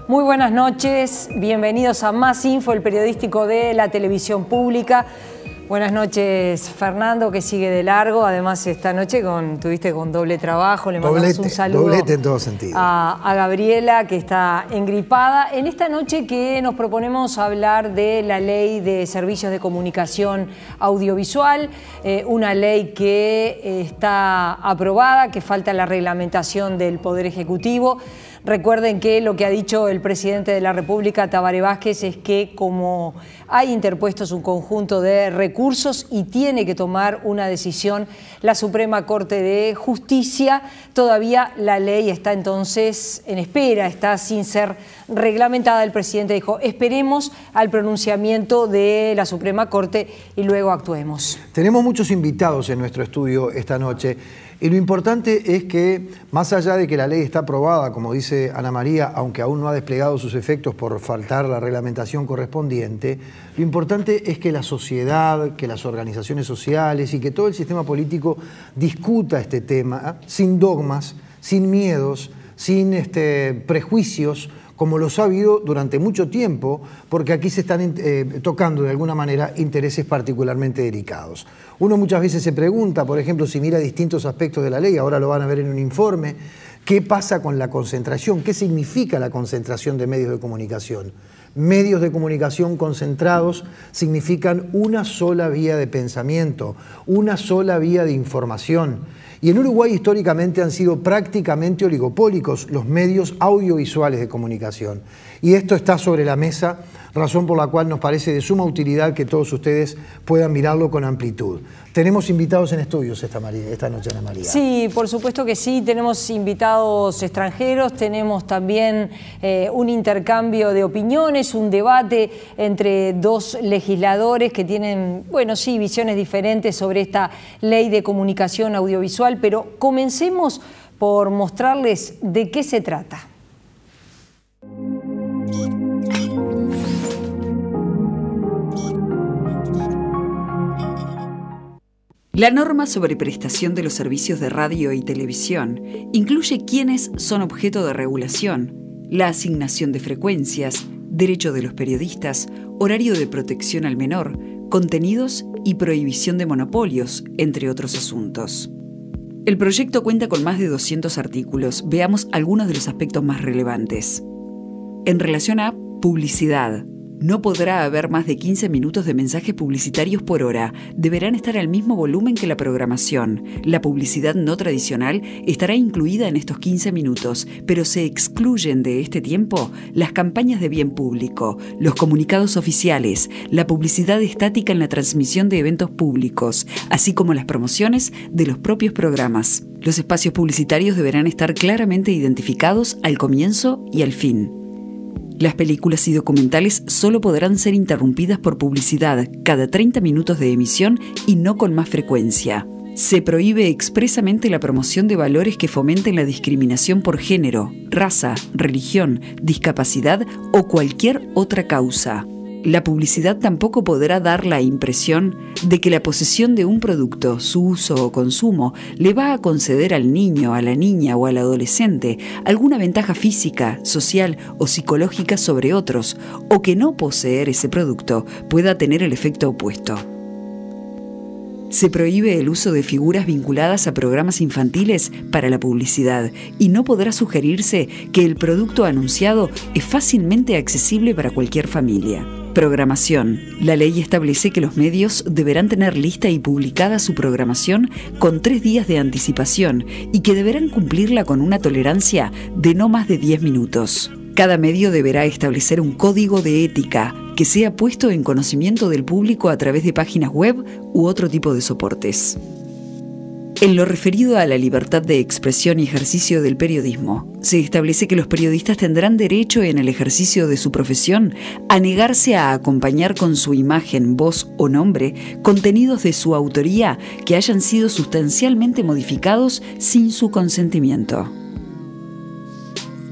Muy buenas noches, bienvenidos a Más Info, el periodístico de la televisión pública. Buenas noches, Fernando, que sigue de largo. Además, esta noche tuviste con doble trabajo. Le mandamos un saludo doblete en todo sentido. A Gabriela, que está engripada. En esta noche que nos proponemos hablar de la Ley de Servicios de Comunicación Audiovisual, una ley que está aprobada, que falta la reglamentación del Poder Ejecutivo. Recuerden que lo que ha dicho el presidente de la República, Tabaré Vázquez, es que como hay interpuestos un conjunto de recursos y tiene que tomar una decisión la Suprema Corte de Justicia, todavía la ley está entonces en espera, está sin ser reglamentada. El presidente dijo, esperemos al pronunciamiento de la Suprema Corte y luego actuemos. Tenemos muchos invitados en nuestro estudio esta noche. Y lo importante es que, más allá de que la ley está aprobada, como dice Ana María, aunque aún no ha desplegado sus efectos por faltar la reglamentación correspondiente, lo importante es que la sociedad, que las organizaciones sociales y que todo el sistema político discuta este tema sin dogmas, sin miedos, sin prejuicios, como los ha habido durante mucho tiempo, porque aquí se están tocando de alguna manera intereses particularmente delicados. Uno muchas veces se pregunta, por ejemplo, si mira distintos aspectos de la ley, ahora lo van a ver en un informe, ¿qué pasa con la concentración? ¿Qué significa la concentración de medios de comunicación? Medios de comunicación concentrados significan una sola vía de pensamiento, una sola vía de información. Y en Uruguay históricamente han sido prácticamente oligopólicos los medios audiovisuales de comunicación. Y esto está sobre la mesa, razón por la cual nos parece de suma utilidad que todos ustedes puedan mirarlo con amplitud. Tenemos invitados en estudios esta noche, Ana María. Sí, por supuesto que sí. Tenemos invitados extranjeros, tenemos también un intercambio de opiniones, un debate entre dos legisladores que tienen, bueno, sí, visiones diferentes sobre esta ley de comunicación audiovisual, pero comencemos por mostrarles de qué se trata. La norma sobre prestación de los servicios de radio y televisión incluye quiénes son objeto de regulación, la asignación de frecuencias, derecho de los periodistas, horario de protección al menor, contenidos y prohibición de monopolios, entre otros asuntos. El proyecto cuenta con más de 200 artículos. Veamos algunos de los aspectos más relevantes. En relación a publicidad, no podrá haber más de 15 minutos de mensajes publicitarios por hora. Deberán estar al mismo volumen que la programación. La publicidad no tradicional estará incluida en estos 15 minutos, pero se excluyen de este tiempo las campañas de bien público, los comunicados oficiales, la publicidad estática en la transmisión de eventos públicos, así como las promociones de los propios programas. Los espacios publicitarios deberán estar claramente identificados al comienzo y al fin. Las películas y documentales solo podrán ser interrumpidas por publicidad cada 30 minutos de emisión y no con más frecuencia. Se prohíbe expresamente la promoción de valores que fomenten la discriminación por género, raza, religión, discapacidad o cualquier otra causa. La publicidad tampoco podrá dar la impresión de que la posesión de un producto, su uso o consumo, le va a conceder al niño, a la niña o al adolescente alguna ventaja física, social o psicológica sobre otros, o que no poseer ese producto pueda tener el efecto opuesto. Se prohíbe el uso de figuras vinculadas a programas infantiles para la publicidad y no podrá sugerirse que el producto anunciado es fácilmente accesible para cualquier familia. Programación. La ley establece que los medios deberán tener lista y publicada su programación con 3 días de anticipación y que deberán cumplirla con una tolerancia de no más de 10 minutos. Cada medio deberá establecer un código de ética que sea puesto en conocimiento del público a través de páginas web u otro tipo de soportes. En lo referido a la libertad de expresión y ejercicio del periodismo, se establece que los periodistas tendrán derecho en el ejercicio de su profesión a negarse a acompañar con su imagen, voz o nombre contenidos de su autoría que hayan sido sustancialmente modificados sin su consentimiento.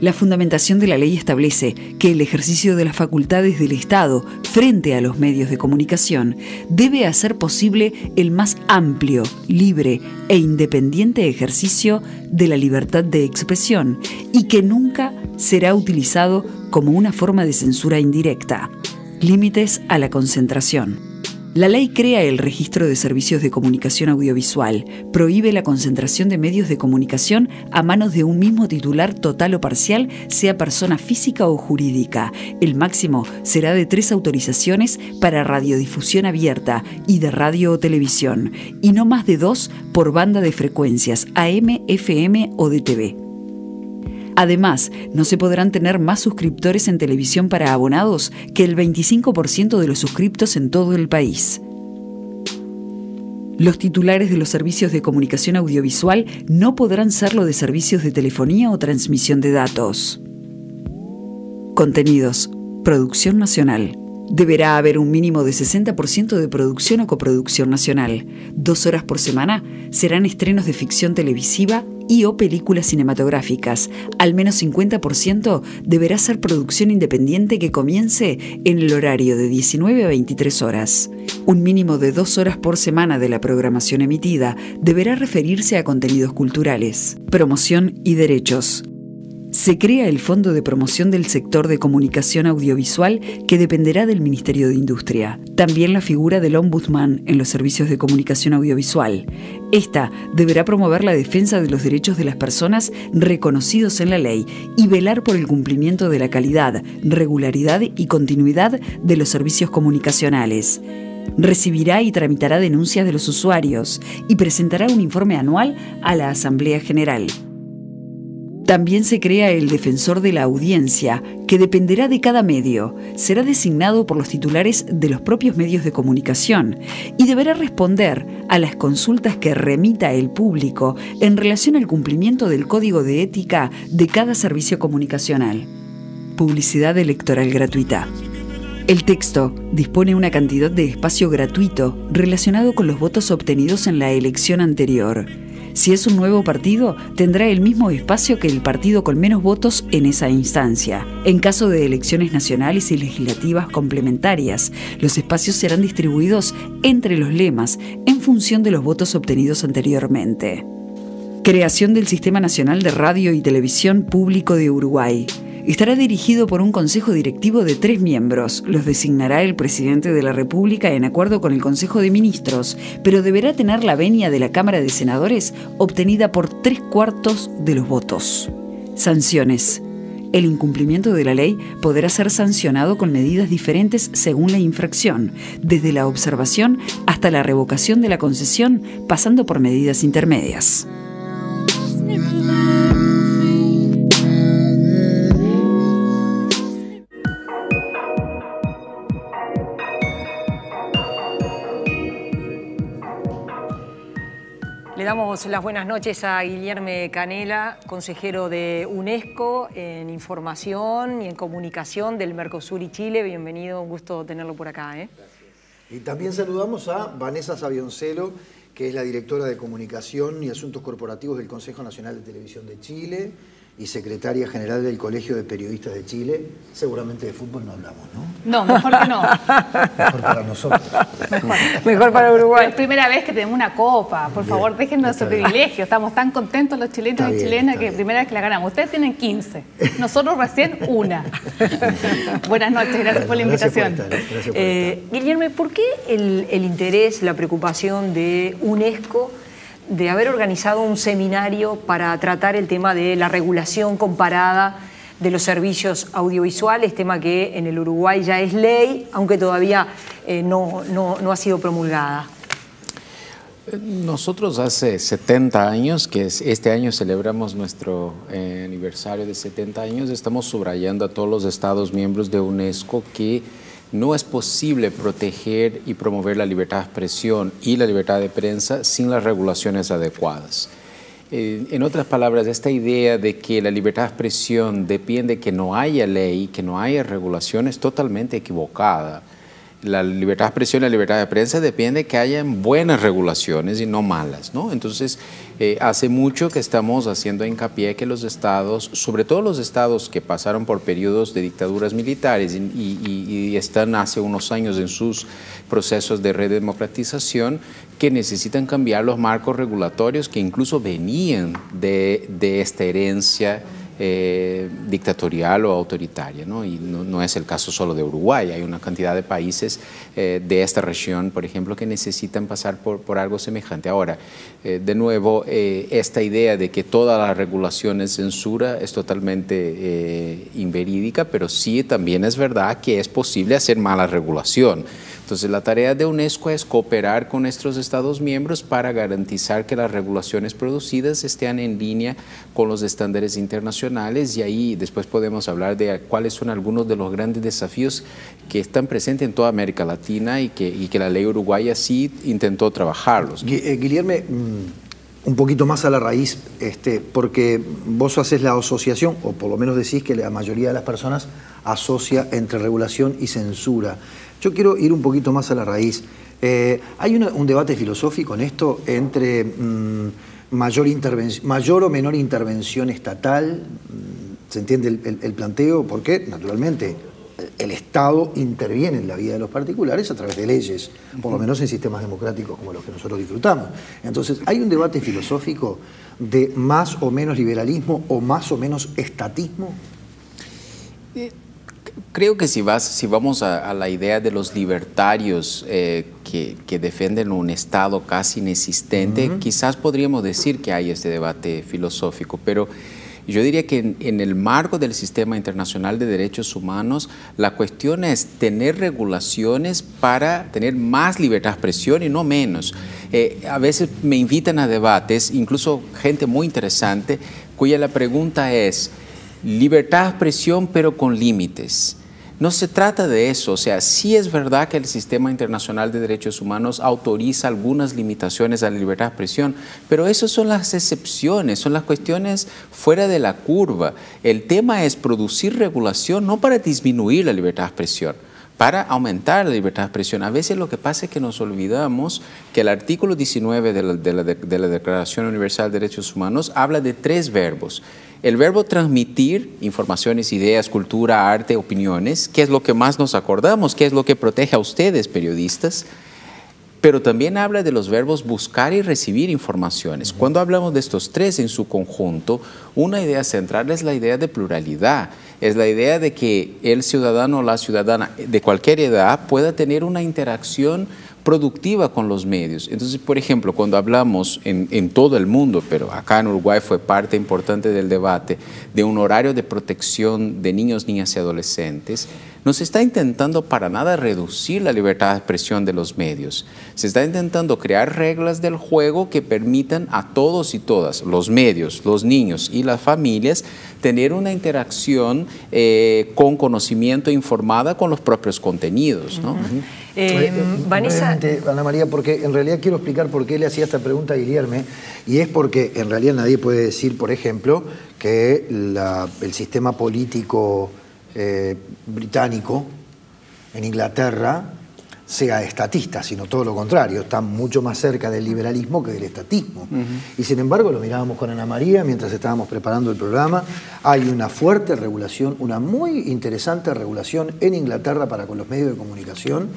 La fundamentación de la ley establece que el ejercicio de las facultades del Estado frente a los medios de comunicación debe hacer posible el más amplio, libre e independiente ejercicio de la libertad de expresión y que nunca será utilizado como una forma de censura indirecta. Límites a la concentración. La ley crea el registro de servicios de comunicación audiovisual, prohíbe la concentración de medios de comunicación a manos de un mismo titular total o parcial, sea persona física o jurídica. El máximo será de 3 autorizaciones para radiodifusión abierta y de radio o televisión, y no más de 2 por banda de frecuencias AM, FM o DTV. Además, no se podrán tener más suscriptores en televisión para abonados que el 25% de los suscriptos en todo el país. Los titulares de los servicios de comunicación audiovisual no podrán serlo de servicios de telefonía o transmisión de datos. Contenidos. Producción nacional. Deberá haber un mínimo de 60% de producción o coproducción nacional. 2 horas por semana serán estrenos de ficción televisiva y o películas cinematográficas. Al menos 50% deberá ser producción independiente que comience en el horario de 19 a 23 horas. Un mínimo de 2 horas por semana de la programación emitida deberá referirse a contenidos culturales. Promoción y derechos. Se crea el Fondo de Promoción del Sector de Comunicación Audiovisual que dependerá del Ministerio de Industria. También la figura del Ombudsman en los servicios de comunicación audiovisual. Esta deberá promover la defensa de los derechos de las personas reconocidos en la ley y velar por el cumplimiento de la calidad, regularidad y continuidad de los servicios comunicacionales. Recibirá y tramitará denuncias de los usuarios y presentará un informe anual a la Asamblea General. También se crea el defensor de la audiencia, que dependerá de cada medio, será designado por los titulares de los propios medios de comunicación y deberá responder a las consultas que remita el público en relación al cumplimiento del código de ética de cada servicio comunicacional. Publicidad electoral gratuita. El texto dispone una cantidad de espacio gratuito relacionado con los votos obtenidos en la elección anterior. Si es un nuevo partido, tendrá el mismo espacio que el partido con menos votos en esa instancia. En caso de elecciones nacionales y legislativas complementarias, los espacios serán distribuidos entre los lemas en función de los votos obtenidos anteriormente. Creación del Sistema Nacional de Radio y Televisión Público de Uruguay. Estará dirigido por un consejo directivo de 3 miembros. Los designará el presidente de la República en acuerdo con el Consejo de Ministros, pero deberá tener la venia de la Cámara de Senadores obtenida por 3/4 de los votos. Sanciones. El incumplimiento de la ley podrá ser sancionado con medidas diferentes según la infracción, desde la observación hasta la revocación de la concesión, pasando por medidas intermedias. Le damos las buenas noches a Guillermo Canela, consejero de UNESCO en información y en comunicación del Mercosur y Chile. Bienvenido, un gusto tenerlo por acá. Gracias. Y también saludamos a Vanessa Sabioncelo, que es la directora de Comunicación y Asuntos Corporativos del Consejo Nacional de Televisión de Chile y secretaria general del Colegio de Periodistas de Chile. Seguramente de fútbol no hablamos, ¿no? No, mejor que no. Mejor para nosotros. Mejor para Uruguay. Es primera vez que tenemos una copa. Por favor, déjennos su privilegio. Estamos tan contentos los chilenos y chilenas que primera vez que la ganamos. Ustedes tienen 15. Nosotros recién una. Buenas noches, gracias por la invitación. Gracias por estar. Guillermo, ¿por qué el interés, la preocupación de UNESCO de haber organizado un seminario para tratar el tema de la regulación comparada de los servicios audiovisuales, tema que en el Uruguay ya es ley, aunque todavía no ha sido promulgada? Nosotros hace 70 años, que este año celebramos nuestro aniversario de 70 años, estamos subrayando a todos los Estados miembros de UNESCO que no es posible proteger y promover la libertad de expresión y la libertad de prensa sin las regulaciones adecuadas. En otras palabras, esta idea de que la libertad de expresión depende de que no haya ley, que no haya regulación, es totalmente equivocada. La libertad de expresión y la libertad de prensa depende de que hayan buenas regulaciones y no malas, ¿no? Entonces, hace mucho que estamos haciendo hincapié que los estados, sobre todo los estados que pasaron por periodos de dictaduras militares y están hace unos años en sus procesos de redemocratización, que necesitan cambiar los marcos regulatorios que incluso venían de esta herencia dictatorial o autoritaria, ¿no? Y no es el caso solo de Uruguay, hay una cantidad de países de esta región, por ejemplo, que necesitan pasar por algo semejante. Ahora, de nuevo, esta idea de que toda la regulación es censura es totalmente inverídica, pero sí también es verdad que es posible hacer mala regulación. Entonces, la tarea de UNESCO es cooperar con nuestros Estados miembros para garantizar que las regulaciones producidas estén en línea con los estándares internacionales, y ahí después podemos hablar de cuáles son algunos de los grandes desafíos que están presentes en toda América Latina y que la ley uruguaya sí intentó trabajarlos. Guillermo, un poquito más a la raíz, porque vos haces la asociación, o por lo menos decís que la mayoría de las personas asocia entre regulación y censura. Yo quiero ir un poquito más a la raíz. Hay un debate filosófico en esto entre mayor o menor intervención estatal. ¿Se entiende el planteo? Porque, naturalmente, el Estado interviene en la vida de los particulares a través de leyes, por lo menos en sistemas democráticos como los que nosotros disfrutamos. Entonces, ¿hay un debate filosófico de más o menos liberalismo o más o menos estatismo? Creo que si vamos a la idea de los libertarios que defienden un Estado casi inexistente, quizás podríamos decir que hay este debate filosófico, pero yo diría que en el marco del sistema internacional de derechos humanos, la cuestión es tener regulaciones para tener más libertad de expresión y no menos. A veces me invitan a debates, incluso gente muy interesante, cuya la pregunta es: libertad de expresión pero con límites. No se trata de eso, o sea, sí es verdad que el sistema internacional de derechos humanos autoriza algunas limitaciones a la libertad de expresión, pero esas son las excepciones, son las cuestiones fuera de la curva. El tema es producir regulación no para disminuir la libertad de expresión, para aumentar la libertad de expresión. A veces lo que pasa es que nos olvidamos que el artículo 19 de la Declaración Universal de Derechos Humanos habla de 3 verbos. El verbo transmitir informaciones, ideas, cultura, arte, opiniones, que es lo que más nos acordamos, que es lo que protege a ustedes, periodistas, pero también habla de los verbos buscar y recibir informaciones. Cuando hablamos de estos 3 en su conjunto, una idea central es la idea de pluralidad, es la idea de que el ciudadano o la ciudadana de cualquier edad pueda tener una interacción productiva con los medios. Entonces, por ejemplo, cuando hablamos en todo el mundo, pero acá en Uruguay fue parte importante del debate, de un horario de protección de niños, niñas y adolescentes, no se está intentando para nada reducir la libertad de expresión de los medios. Se está intentando crear reglas del juego que permitan a todos y todas, los medios, los niños y las familias, tener una interacción con conocimiento informada con los propios contenidos, ¿no? Vanessa. Ana María, porque en realidad quiero explicar por qué le hacía esta pregunta a Guillermo, y es porque en realidad nadie puede decir, por ejemplo, que el sistema político británico en Inglaterra sea estatista, sino todo lo contrario, está mucho más cerca del liberalismo que del estatismo. Y sin embargo, lo mirábamos con Ana María mientras estábamos preparando el programa, hay una fuerte regulación, una muy interesante regulación en Inglaterra para con los medios de comunicación,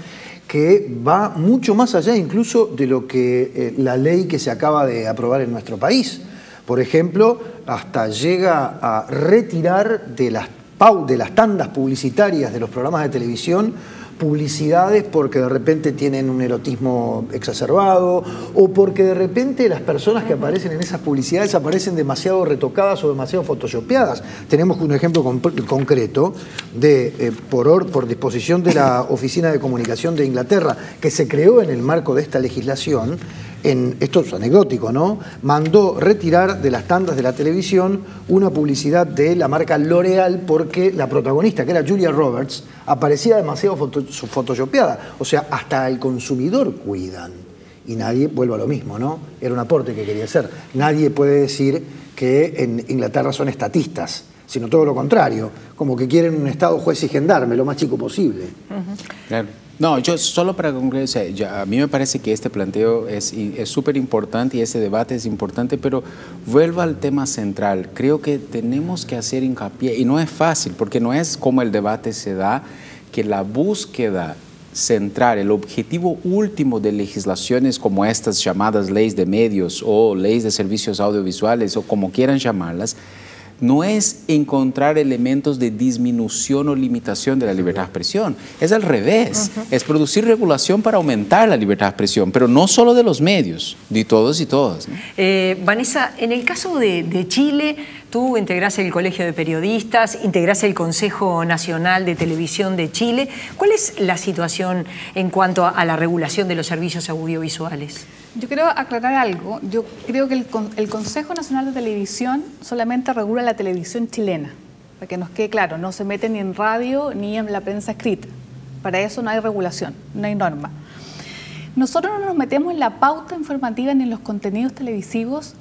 que va mucho más allá incluso de lo que la ley que se acaba de aprobar en nuestro país. Por ejemplo, hasta llega a retirar de las tandas publicitarias de los programas de televisión publicidades porque de repente tienen un erotismo exacerbado o porque de repente las personas que aparecen en esas publicidades aparecen demasiado retocadas o demasiado photoshopeadas. Tenemos un ejemplo concreto de, por disposición de la Oficina de Comunicación de Inglaterra, que se creó en el marco de esta legislación. Esto es anecdótico, ¿no? Mandó retirar de las tandas de la televisión una publicidad de la marca L'Oreal porque la protagonista, que era Julia Roberts, aparecía demasiado photoshopeada. O sea, hasta al consumidor cuidan. Y nadie, vuelvo a lo mismo, ¿no? Era un aporte que quería hacer. Nadie puede decir que en Inglaterra son estatistas, sino todo lo contrario, como que quieren un Estado juez y gendarme, lo más chico posible. Claro. No, yo solo para concluir, o sea, a mí me parece que este planteo es súper importante y ese debate es importante, pero vuelvo al tema central. Creo que tenemos que hacer hincapié, y no es fácil, porque no es como el debate se da, que la búsqueda central, el objetivo último de legislaciones como estas llamadas leyes de medios o leyes de servicios audiovisuales o como quieran llamarlas, no es encontrar elementos de disminución o limitación de la libertad de expresión, es al revés, es producir regulación para aumentar la libertad de expresión, pero no solo de los medios, de todos y todas, ¿no? Vanessa, en el caso de Chile, tú integrás el Colegio de Periodistas, integrás el Consejo Nacional de Televisión de Chile. ¿Cuál es la situación en cuanto a la regulación de los servicios audiovisuales? Yo quiero aclarar algo. Yo creo que el Consejo Nacional de Televisión solamente regula la televisión chilena, para que nos quede claro, no se mete ni en radio ni en la prensa escrita. Para eso no hay regulación, no hay norma. Nosotros no nos metemos en la pauta informativa ni en los contenidos televisivos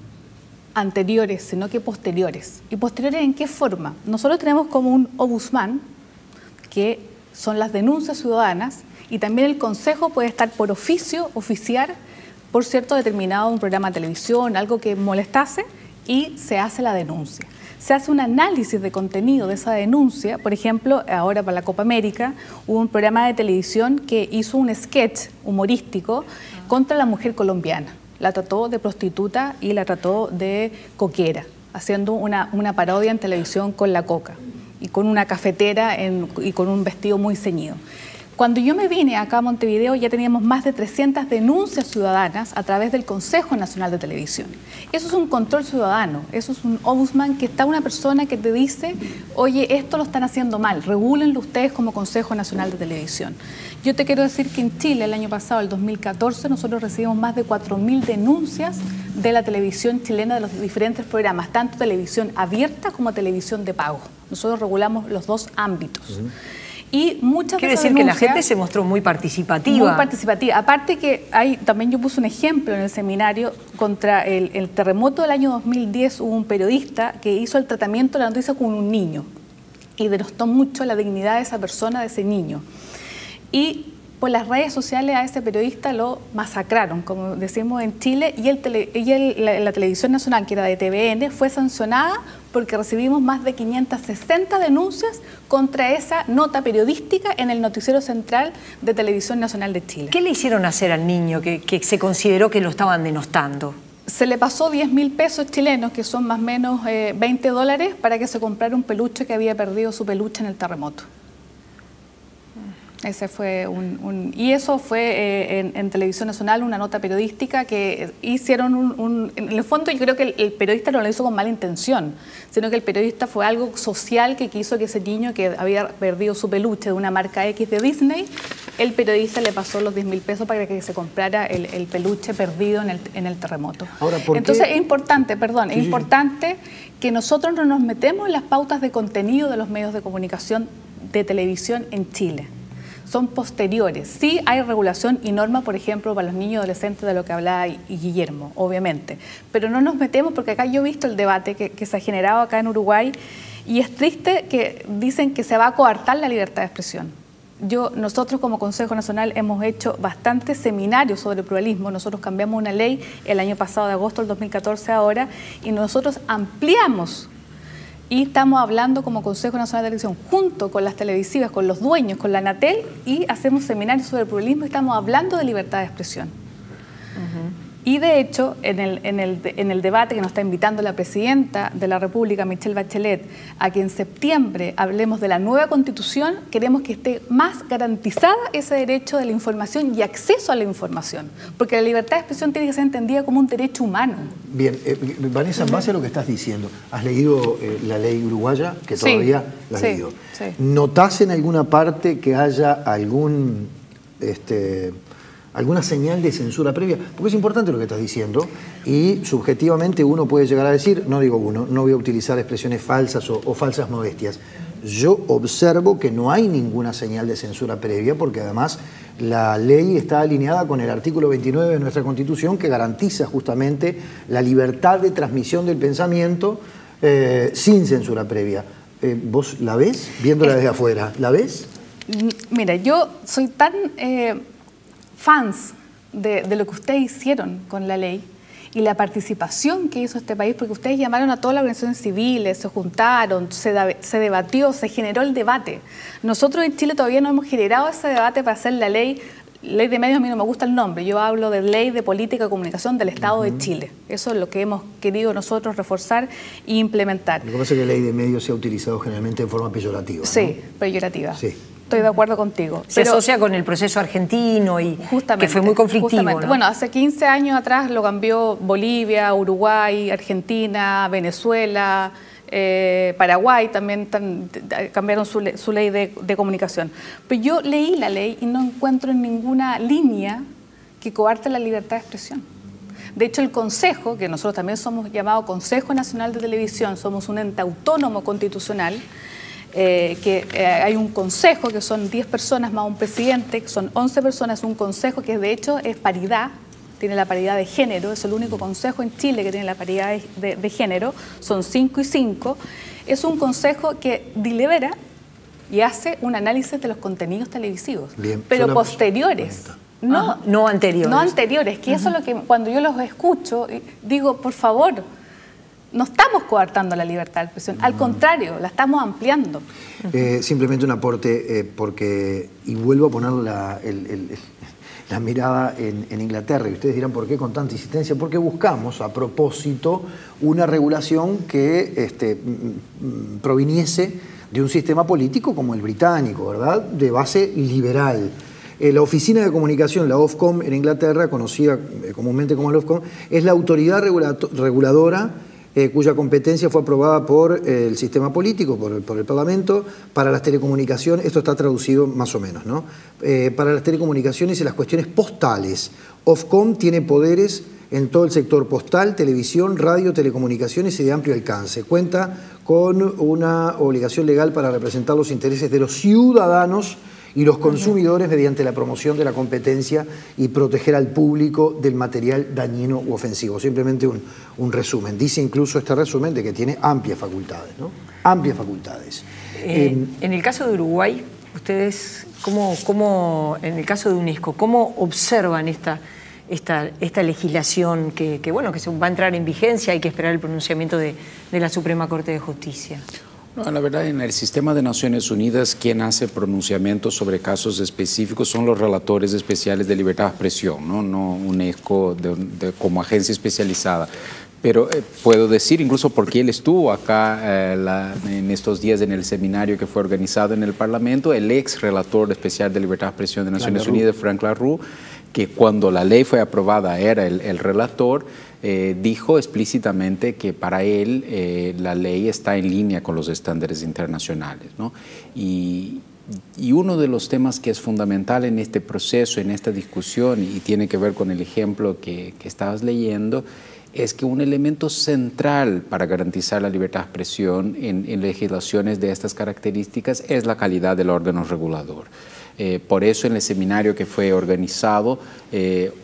anteriores, sino que posteriores. ¿Y posteriores en qué forma? Nosotros tenemos como un ombudsman, que son las denuncias ciudadanas, y también el Consejo puede estar por oficio, oficiar, por cierto, determinado un programa de televisión, algo que molestase, y se hace la denuncia. Se hace un análisis de contenido de esa denuncia. Por ejemplo, ahora para la Copa América hubo un programa de televisión que hizo un sketch humorístico contra la mujer colombiana. La trató de prostituta y la trató de coquera, haciendo una parodia en televisión con la coca y con una cafetera y con un vestido muy ceñido. Cuando yo me vine acá a Montevideo ya teníamos más de 300 denuncias ciudadanas a través del Consejo Nacional de Televisión. Eso es un control ciudadano, eso es un ombudsman, que está una persona que te dice, oye, esto lo están haciendo mal, regúlenlo ustedes como Consejo Nacional de Televisión. Yo te quiero decir que en Chile el año pasado, el 2014, nosotros recibimos más de 4.000 denuncias de la televisión chilena, de los diferentes programas, tanto televisión abierta como televisión de pago. Nosotros regulamos los dos ámbitos. Y muchas Quiere decir que la gente se mostró muy participativa. Muy participativa. Aparte que también yo puse un ejemplo en el seminario contra el terremoto del año 2010. Hubo un periodista que hizo el tratamiento de la noticia con un niño y denostó mucho la dignidad de esa persona, de ese niño. Y por las redes sociales a ese periodista lo masacraron, como decimos en Chile, y la televisión nacional, que era de TVN, fue sancionada porque recibimos más de 560 denuncias contra esa nota periodística en el noticiero central de Televisión Nacional de Chile. ¿Qué le hicieron hacer al niño que se consideró que lo estaban denostando? Se le pasó 10.000 pesos chilenos, que son más o menos $20, para que se comprara un peluche que había perdido su peluche en el terremoto. Ese fue y eso fue en Televisión Nacional, una nota periodística que hicieron en el fondo yo creo que el periodista no lo hizo con mala intención, sino que el periodista fue algo social que quiso que ese niño que había perdido su peluche de una marca X de Disney, el periodista le pasó los 10.000 pesos para que se comprara el peluche perdido en el terremoto. Ahora, entonces es importante, es importante que nosotros no nos metemos en las pautas de contenido de los medios de comunicación de televisión en Chile. Son posteriores. Sí hay regulación y norma, por ejemplo, para los niños y adolescentes, de lo que hablaba Guillermo, obviamente. Pero no nos metemos, porque acá yo he visto el debate que se ha generado acá en Uruguay, y es triste que dicen que se va a coartar la libertad de expresión. Nosotros como Consejo Nacional hemos hecho bastantes seminarios sobre pluralismo. Nosotros cambiamos una ley el año pasado, de agosto del 2014 ahora, y nosotros ampliamos. Y estamos hablando como Consejo Nacional de Televisión, junto con las televisivas, con los dueños, con la Anatel, y hacemos seminarios sobre pluralismo y estamos hablando de libertad de expresión. Y de hecho, en el debate que nos está invitando la Presidenta de la República, Michelle Bachelet, a que en septiembre hablemos de la nueva Constitución, queremos que esté más garantizada ese derecho de la información y acceso a la información, porque la libertad de expresión tiene que ser entendida como un derecho humano. Bien, Vanessa, en base a lo que estás diciendo, ¿has leído la ley uruguaya? Que todavía la has leído. Sí. ¿Notás en alguna parte que haya alguna señal de censura previa? Porque es importante lo que estás diciendo y subjetivamente uno puede llegar a decir, no digo uno, no voy a utilizar expresiones falsas o falsas modestias, yo observo que no hay ninguna señal de censura previa, porque además la ley está alineada con el artículo 29 de nuestra Constitución, que garantiza justamente la libertad de transmisión del pensamiento sin censura previa. ¿Vos la ves? Viéndola desde afuera, ¿la ves? Mira, yo soy tan fans de lo que ustedes hicieron con la ley y la participación que hizo este país, porque ustedes llamaron a todas las organizaciones civiles, se juntaron, se debatió, se generó el debate. Nosotros en Chile todavía no hemos generado ese debate para hacer la ley de medios. A mí no me gusta el nombre, yo hablo de Ley de Política de Comunicación del Estado de Chile. Eso es lo que hemos querido nosotros reforzar e implementar. Lo que pasa es que ley de medios se ha utilizado generalmente en forma peyorativa, ¿no? Sí, peyorativa. Sí. Estoy de acuerdo contigo. Se asocia con el proceso argentino y que fue muy conflictivo, ¿no? Bueno, hace 15 años atrás lo cambió Bolivia, Uruguay, Argentina, Venezuela, Paraguay también cambiaron su ley de comunicación. Pero yo leí la ley y no encuentro en ninguna línea que coarte la libertad de expresión. De hecho, el Consejo, que nosotros también somos llamado Consejo Nacional de Televisión, somos un ente autónomo constitucional, hay un consejo que son 10 personas más un presidente, que son 11 personas, un consejo que de hecho es paridad, tiene la paridad de género, es el único consejo en Chile que tiene la paridad de género, son 5 y 5, es un consejo que delibera y hace un análisis de los contenidos televisivos, bien, pero posteriores. No anteriores. No anteriores, que eso es lo que cuando yo los escucho, digo, por favor, no estamos coartando la libertad de expresión, al contrario, la estamos ampliando. Simplemente un aporte, y vuelvo a poner la mirada en Inglaterra, y ustedes dirán, ¿por qué con tanta insistencia? Porque buscamos, a propósito, una regulación que proviniese de un sistema político como el británico, ¿verdad?, de base liberal. La Oficina de Comunicación, la Ofcom en Inglaterra, conocida comúnmente como la Ofcom, es la autoridad reguladora cuya competencia fue aprobada por el sistema político, por el Parlamento, para las telecomunicaciones. Esto está traducido más o menos, ¿no? Para las telecomunicaciones y las cuestiones postales. Ofcom tiene poderes en todo el sector postal, televisión, radio, telecomunicaciones y de amplio alcance. Cuenta con una obligación legal para representar los intereses de los ciudadanos y los consumidores mediante la promoción de la competencia y proteger al público del material dañino u ofensivo. Simplemente un resumen. Dice incluso este resumen de que tiene amplias facultades, ¿no? Amplias facultades. En el caso de Uruguay, ustedes, en el caso de UNESCO, ¿cómo observan esta legislación que se va a entrar en vigencia? Hay que esperar el pronunciamiento de la Suprema Corte de Justicia. No, la verdad, en el sistema de Naciones Unidas, quien hace pronunciamientos sobre casos específicos son los relatores especiales de libertad de expresión, no UNESCO como agencia especializada. Pero puedo decir, incluso porque él estuvo acá en estos días en el seminario que fue organizado en el Parlamento, el ex relator especial de libertad de expresión de Naciones Unidas, Frank LaRue, que cuando la ley fue aprobada era el relator, dijo explícitamente que para él la ley está en línea con los estándares internacionales, ¿no? Y uno de los temas que es fundamental en este proceso, en esta discusión, y tiene que ver con el ejemplo que estabas leyendo, es que un elemento central para garantizar la libertad de expresión en legislaciones de estas características es la calidad del órgano regulador. Por eso en el seminario que fue organizado,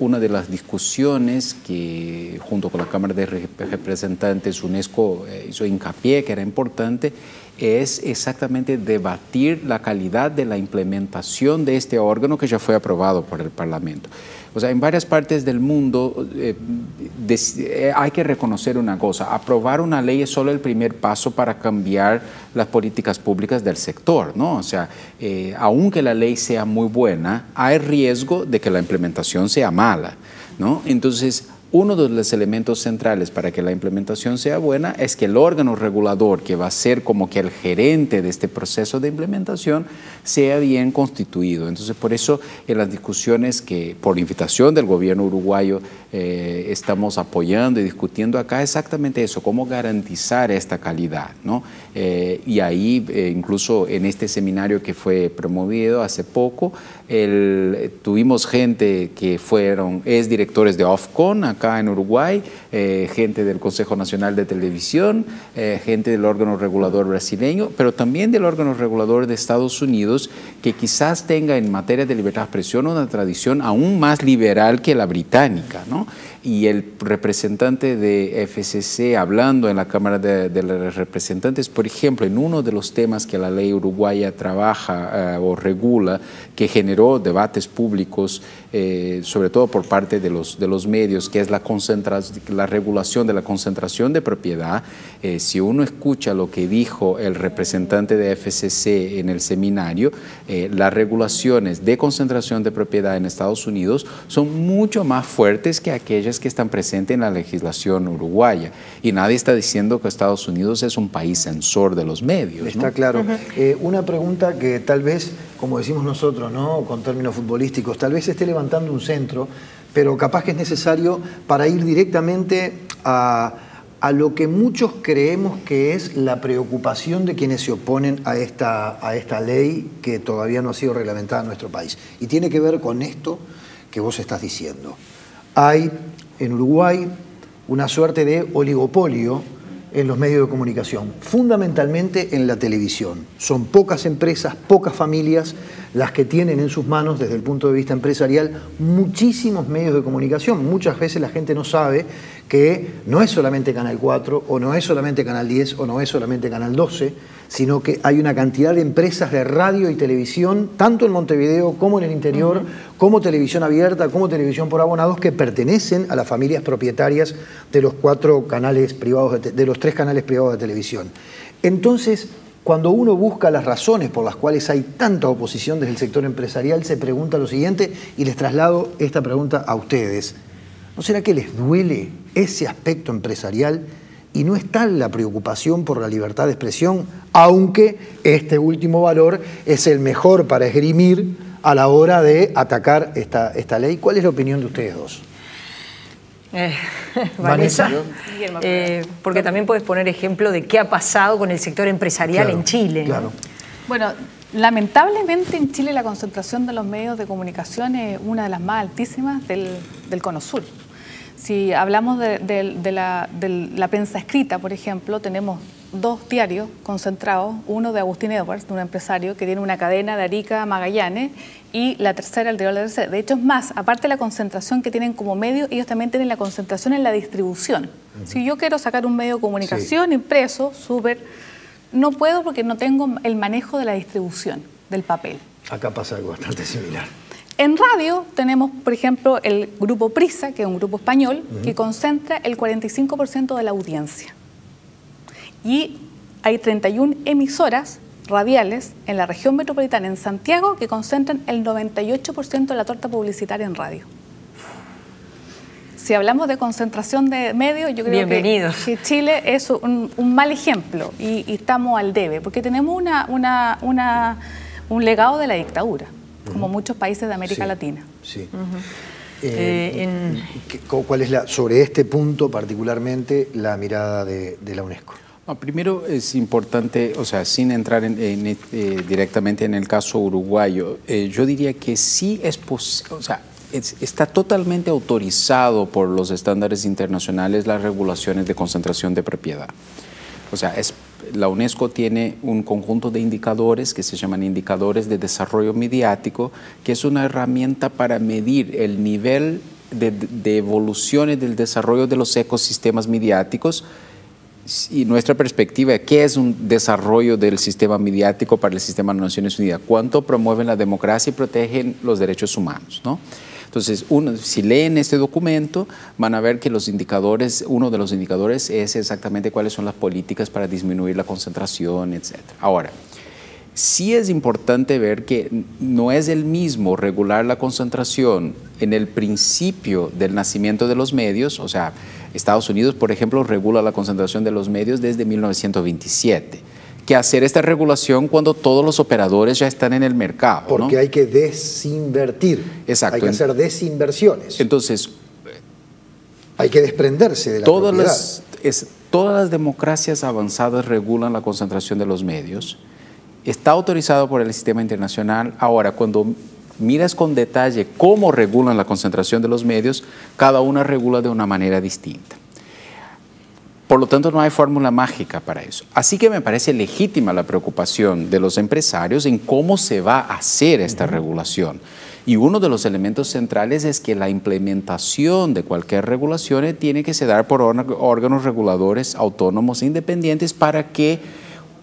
una de las discusiones que junto con la Cámara de Representantes UNESCO hizo hincapié que era importante es exactamente debatir la calidad de la implementación de este órgano que ya fue aprobado por el Parlamento. O sea, en varias partes del mundo hay que reconocer una cosa: aprobar una ley es solo el primer paso para cambiar las políticas públicas del sector, ¿no? O sea, aunque la ley sea muy buena, hay riesgo de que la implementación sea mala, ¿no? Entonces, uno de los elementos centrales para que la implementación sea buena es que el órgano regulador, que va a ser como que el gerente de este proceso de implementación, sea bien constituido. Entonces, por eso en las discusiones que por invitación del gobierno uruguayo estamos apoyando y discutiendo acá exactamente eso, cómo garantizar esta calidad, ¿no? Y ahí, incluso en este seminario que fue promovido hace poco, tuvimos gente que fueron directores de Ofcom acá acá en Uruguay, gente del Consejo Nacional de Televisión, gente del órgano regulador brasileño, pero también del órgano regulador de Estados Unidos, que quizás tenga en materia de libertad de expresión una tradición aún más liberal que la británica, ¿no? Y el representante de FCC, hablando en la Cámara de los Representantes, por ejemplo, en uno de los temas que la ley uruguaya trabaja o regula, que generó debates públicos, sobre todo por parte de los medios, que es la regulación de la concentración de propiedad. Si uno escucha lo que dijo el representante de FCC en el seminario, las regulaciones de concentración de propiedad en Estados Unidos son mucho más fuertes que aquellas que están presentes en la legislación uruguaya. Y nadie está diciendo que Estados Unidos es un país censor de los medios, Está claro. Una pregunta que tal vez, como decimos nosotros, ¿no?, con términos futbolísticos, tal vez esté levantando un centro, pero capaz que es necesario para ir directamente a lo que muchos creemos que es la preocupación de quienes se oponen a esta ley que todavía no ha sido reglamentada en nuestro país. Y tiene que ver con esto que vos estás diciendo. Hay en Uruguay una suerte de oligopolio en los medios de comunicación, fundamentalmente en la televisión. Son pocas empresas, pocas familias las que tienen en sus manos, desde el punto de vista empresarial, muchísimos medios de comunicación. Muchas veces la gente no sabe que no es solamente Canal 4, o no es solamente Canal 10, o no es solamente Canal 12, sino que hay una cantidad de empresas de radio y televisión, tanto en Montevideo como en el interior, como televisión abierta, como televisión por abonados, que pertenecen a las familias propietarias de los 4 canales privados, de los 3 canales privados de televisión. Entonces, cuando uno busca las razones por las cuales hay tanta oposición desde el sector empresarial, se pregunta lo siguiente, y les traslado esta pregunta a ustedes. ¿No será que les duele ese aspecto empresarial y no está la preocupación por la libertad de expresión, aunque este último valor es el mejor para esgrimir a la hora de atacar esta ley? ¿Cuál es la opinión de ustedes dos? Vanessa, porque también puedes poner ejemplo de qué ha pasado con el sector empresarial en Chile. Claro. Bueno, lamentablemente en Chile la concentración de los medios de comunicación es una de las más altísimas del Cono Sur. Si hablamos de la prensa escrita, por ejemplo, tenemos 2 diarios concentrados, uno de Agustín Edwards, de un empresario que tiene una cadena de Arica a Magallanes, y la tercera, el diario de la tercera. De hecho, es más, aparte de la concentración que tienen como medio, ellos también tienen la concentración en la distribución. Si yo quiero sacar un medio de comunicación impreso, no puedo porque no tengo el manejo de la distribución del papel. Acá pasa algo bastante similar. En radio tenemos, por ejemplo, el grupo Prisa, que es un grupo español, que concentra el 45% de la audiencia. Y hay 31 emisoras radiales en la región metropolitana, en Santiago, que concentran el 98% de la torta publicitaria en radio. Si hablamos de concentración de medios, yo creo que Chile es un mal ejemplo y estamos al debe, porque tenemos un legado de la dictadura, como muchos países de América Latina. Sí. ¿Cuál es sobre este punto particularmente la mirada de la UNESCO? Primero es importante, o sea, sin entrar directamente en el caso uruguayo, yo diría que sí es posible, o sea, está totalmente autorizado por los estándares internacionales las regulaciones de concentración de propiedad. O sea, la UNESCO tiene un conjunto de indicadores que se llaman indicadores de desarrollo mediático, que es una herramienta para medir el nivel de evoluciones del desarrollo de los ecosistemas mediáticos. Y nuestra perspectiva, ¿qué es un desarrollo del sistema mediático para el sistema de Naciones Unidas? ¿Cuánto promueven la democracia y protegen los derechos humanos, ¿no? Entonces, si leen este documento, van a ver que uno de los indicadores es exactamente cuáles son las políticas para disminuir la concentración, etc. Ahora, sí es importante ver que no es el mismo regular la concentración en el principio del nacimiento de los medios. O sea, Estados Unidos, por ejemplo, regula la concentración de los medios desde 1927. Que hacer esta regulación cuando todos los operadores ya están en el mercado, porque ¿no? Hay que desinvertir. Exacto. Hay que hacer desinversiones. Entonces, hay que desprenderse de la propiedad. Todas las democracias avanzadas regulan la concentración de los medios. Está autorizado por el sistema internacional. Ahora, cuando miras con detalle cómo regulan la concentración de los medios, cada una regula de una manera distinta. Por lo tanto, no hay fórmula mágica para eso. Así que me parece legítima la preocupación de los empresarios en cómo se va a hacer esta regulación. Y uno de los elementos centrales es que la implementación de cualquier regulación tiene que se dar por órganos reguladores autónomos e independientes para que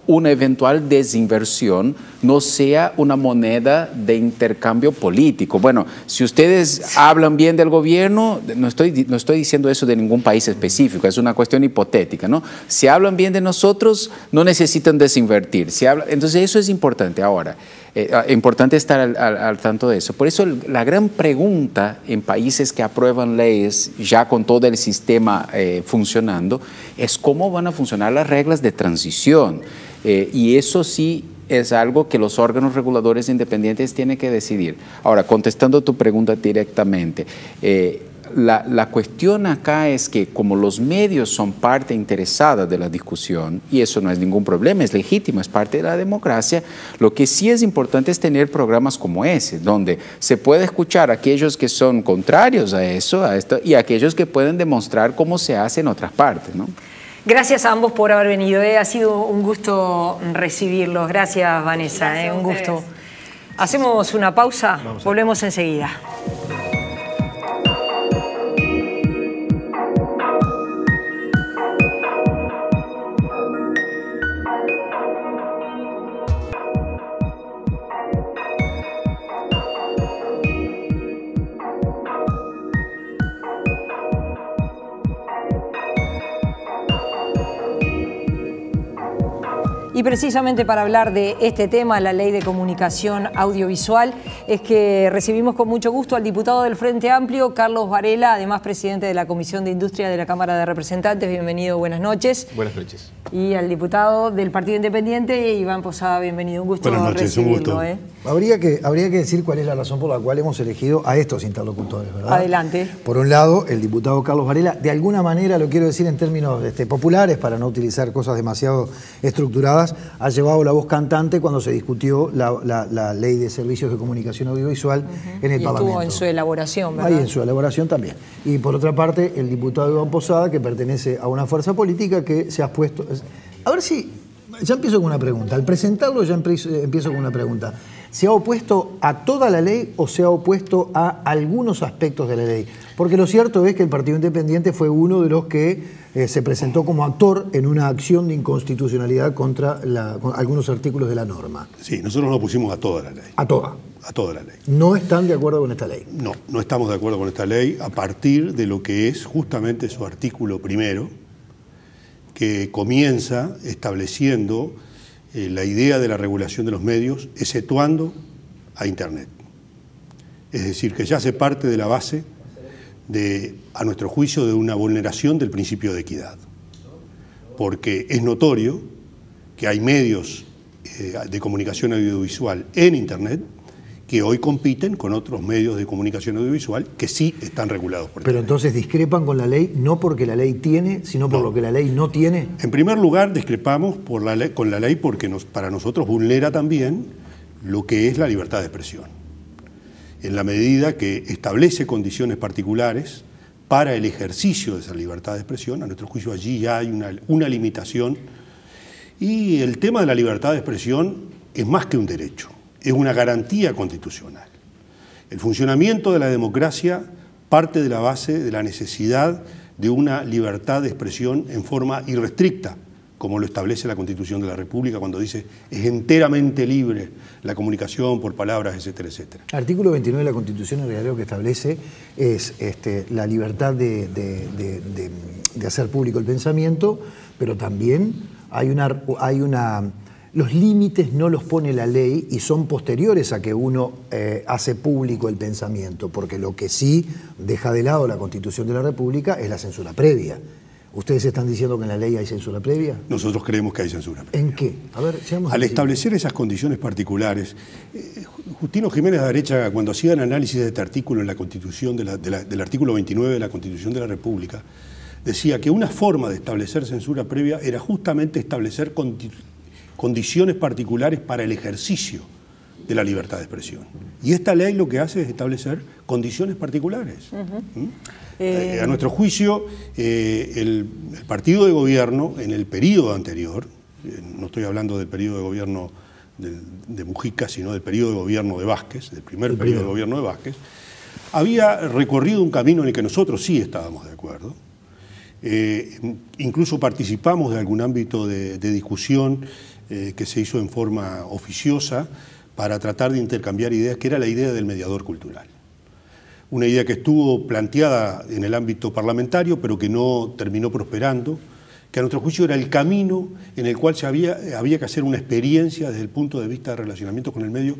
una eventual desinversión no sea una moneda de intercambio político. Bueno, si ustedes hablan bien del gobierno, no estoy diciendo eso de ningún país específico, es una cuestión hipotética, ¿no? Si hablan bien de nosotros, no necesitan desinvertir. Entonces eso es importante. Ahora, importante estar al tanto de eso. Por eso la gran pregunta en países que aprueban leyes ya con todo el sistema funcionando es cómo van a funcionar las reglas de transición. Y eso sí es algo que los órganos reguladores independientes tienen que decidir. Ahora, contestando tu pregunta directamente, la cuestión acá es que como los medios son parte interesada de la discusión, y eso no es ningún problema, es legítimo, es parte de la democracia, lo que sí es importante es tener programas como ese, donde se puede escuchar a aquellos que son contrarios a esto, y a aquellos que pueden demostrar cómo se hace en otras partes, ¿no? Gracias a ambos por haber venido. Ha sido un gusto recibirlos. Gracias, Vanessa. Gracias, un gusto. Hacemos una pausa. Volvemos enseguida. Y precisamente para hablar de este tema, la Ley de Comunicación Audiovisual, es que recibimos con mucho gusto al diputado del Frente Amplio, Carlos Varela, además presidente de la Comisión de Industria de la Cámara de Representantes. Bienvenido, buenas noches. Buenas noches. Y al diputado del Partido Independiente, Iván Posada, bienvenido. Un gusto recibirlo. Un gusto. Habría que decir cuál es la razón por la cual hemos elegido a estos interlocutores, ¿verdad? Adelante. Por un lado, el diputado Carlos Varela, de alguna manera, lo quiero decir en términos populares, para no utilizar cosas demasiado estructuradas, ha llevado la voz cantante cuando se discutió la Ley de Servicios de Comunicación Audiovisual en el Parlamento. Estuvo en su elaboración, ¿verdad? Ahí en su elaboración también. Y por otra parte, el diputado Iván Posada, que pertenece a una fuerza política que se ha puesto... A ver si... Ya empiezo con una pregunta. Al presentarlo ya empiezo con una pregunta. ¿Se ha opuesto a toda la ley o se ha opuesto a algunos aspectos de la ley? Porque lo cierto es que el Partido Independiente fue uno de los que se presentó como actor en una acción de inconstitucionalidad contra algunos artículos de la norma. Sí, nosotros nos opusimos a toda la ley. ¿A toda? A toda la ley. ¿No están de acuerdo con esta ley? No, no estamos de acuerdo con esta ley a partir de lo que es justamente su artículo primero, que comienza estableciendo la idea de la regulación de los medios, exceptuando a Internet. Es decir, que ya hace parte de la base a nuestro juicio, de una vulneración del principio de equidad. Porque es notorio que hay medios de comunicación audiovisual en Internet que hoy compiten con otros medios de comunicación audiovisual que sí están regulados por Pero entonces discrepan con la ley, no porque la ley tiene, sino por lo que la ley no tiene. En primer lugar, discrepamos con la ley porque para nosotros vulnera también lo que es la libertad de expresión, en la medida que establece condiciones particulares para el ejercicio de esa libertad de expresión. A nuestro juicio allí ya hay una limitación, y el tema de la libertad de expresión es más que un derecho, es una garantía constitucional. El funcionamiento de la democracia parte de la base de la necesidad de una libertad de expresión en forma irrestricta, como lo establece la Constitución de la República cuando dice es enteramente libre la comunicación por palabras, etcétera, etcétera. El artículo 29 de la Constitución en realidad lo que establece es la libertad de hacer público el pensamiento, pero también los límites no los pone la ley y son posteriores a que uno hace público el pensamiento, porque lo que sí deja de lado la Constitución de la República es la censura previa. ¿Ustedes están diciendo que en la ley hay censura previa? Nosotros creemos que hay censura previa. ¿En qué? A ver, al establecer esas condiciones particulares, Justino Jiménez de Arechaga, cuando hacía el análisis de este artículo en la Constitución, del artículo 29 de la Constitución de la República, decía que una forma de establecer censura previa era justamente establecer condiciones particulares para el ejercicio de la libertad de expresión. Y esta ley lo que hace es establecer condiciones particulares. A nuestro juicio, el partido de gobierno en el periodo anterior, no estoy hablando del periodo de gobierno de Mujica, sino del periodo de gobierno de Vázquez, del primer periodo de gobierno de Vázquez, había recorrido un camino en el que nosotros sí estábamos de acuerdo. Incluso participamos de algún ámbito de discusión que se hizo en forma oficiosa para tratar de intercambiar ideas, que era la idea del mediador cultural. Una idea que estuvo planteada en el ámbito parlamentario, pero que no terminó prosperando, que a nuestro juicio era el camino en el cual había que hacer una experiencia desde el punto de vista de relacionamiento con el medio,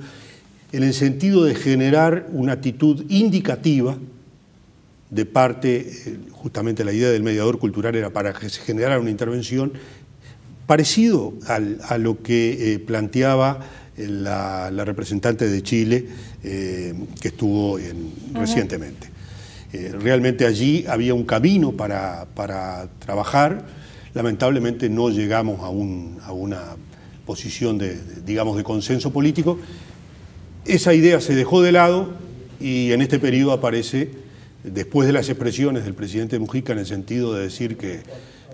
en el sentido de generar una actitud indicativa de parte, justamente la idea del mediador cultural era para que se generara una intervención parecido a lo que planteaba la representante de Chile que estuvo recientemente. Realmente allí había un camino para trabajar. Lamentablemente no llegamos a una posición digamos, de consenso político. Esa idea se dejó de lado y en este periodo aparece, después de las expresiones del presidente Mujica en el sentido de decir que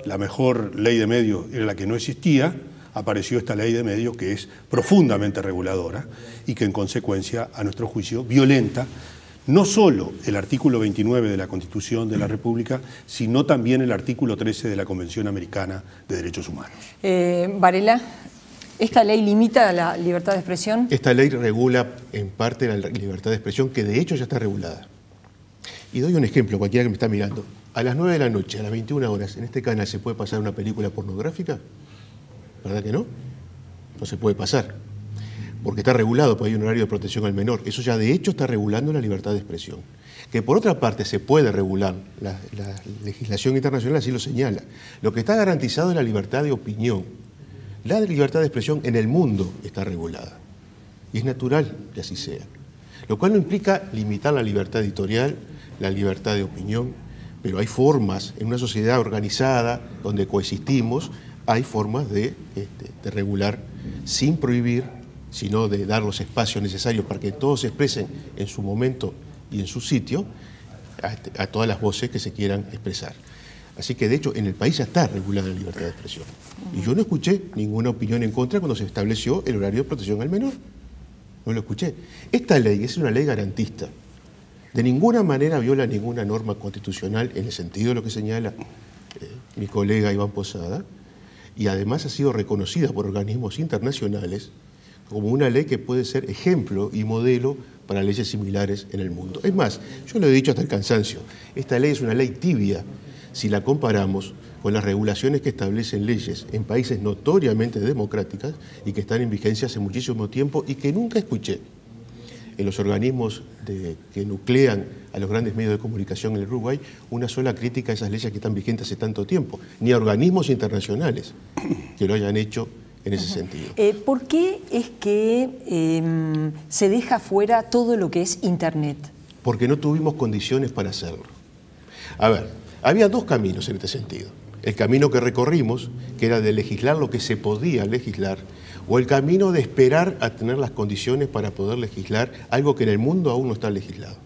la mejor ley de medios era la que no existía, apareció esta ley de medios que es profundamente reguladora y que en consecuencia, a nuestro juicio, violenta no solo el artículo 29 de la Constitución de la República, sino también el artículo 13 de la Convención Americana de Derechos Humanos. Varela, ¿esta ley limita la libertad de expresión? Esta ley regula en parte la libertad de expresión, que de hecho ya está regulada. Y doy un ejemplo, cualquiera que me está mirando. A las 9 de la noche, a las 21 horas, en este canal se puede pasar una película pornográfica. ¿Verdad que no? No se puede pasar, porque está regulado, porque hay un horario de protección al menor. Eso ya de hecho está regulando la libertad de expresión. Que por otra parte se puede regular, la legislación internacional así lo señala. Lo que está garantizado es la libertad de opinión. La libertad de expresión en el mundo está regulada. Y es natural que así sea. Lo cual no implica limitar la libertad editorial, la libertad de opinión, pero hay formas, en una sociedad organizada, donde coexistimos, hay formas de regular sin prohibir, sino de dar los espacios necesarios para que todos se expresen en su momento y en su sitio a todas las voces que se quieran expresar. Así que, de hecho, en el país ya está regulada la libertad de expresión. Y yo no escuché ninguna opinión en contra cuando se estableció el horario de protección al menor. No lo escuché. Esta ley es una ley garantista. De ninguna manera viola ninguna norma constitucional en el sentido de lo que señala mi colega Iván Posada, y además ha sido reconocida por organismos internacionales como una ley que puede ser ejemplo y modelo para leyes similares en el mundo. Es más, yo lo he dicho hasta el cansancio, esta ley es una ley tibia si la comparamos con las regulaciones que establecen leyes en países notoriamente democráticas y que están en vigencia hace muchísimo tiempo y que nunca escuché en los organismos que nuclean a los grandes medios de comunicación en el Uruguay una sola crítica a esas leyes que están vigentes hace tanto tiempo, ni a organismos internacionales que lo hayan hecho en ese sentido. ¿Por qué es que se deja fuera todo lo que es Internet? Porque no tuvimos condiciones para hacerlo. A ver, había dos caminos en este sentido. El camino que recorrimos, que era de legislar lo que se podía legislar, o el camino de esperar a tener las condiciones para poder legislar algo que en el mundo aún no está legislado.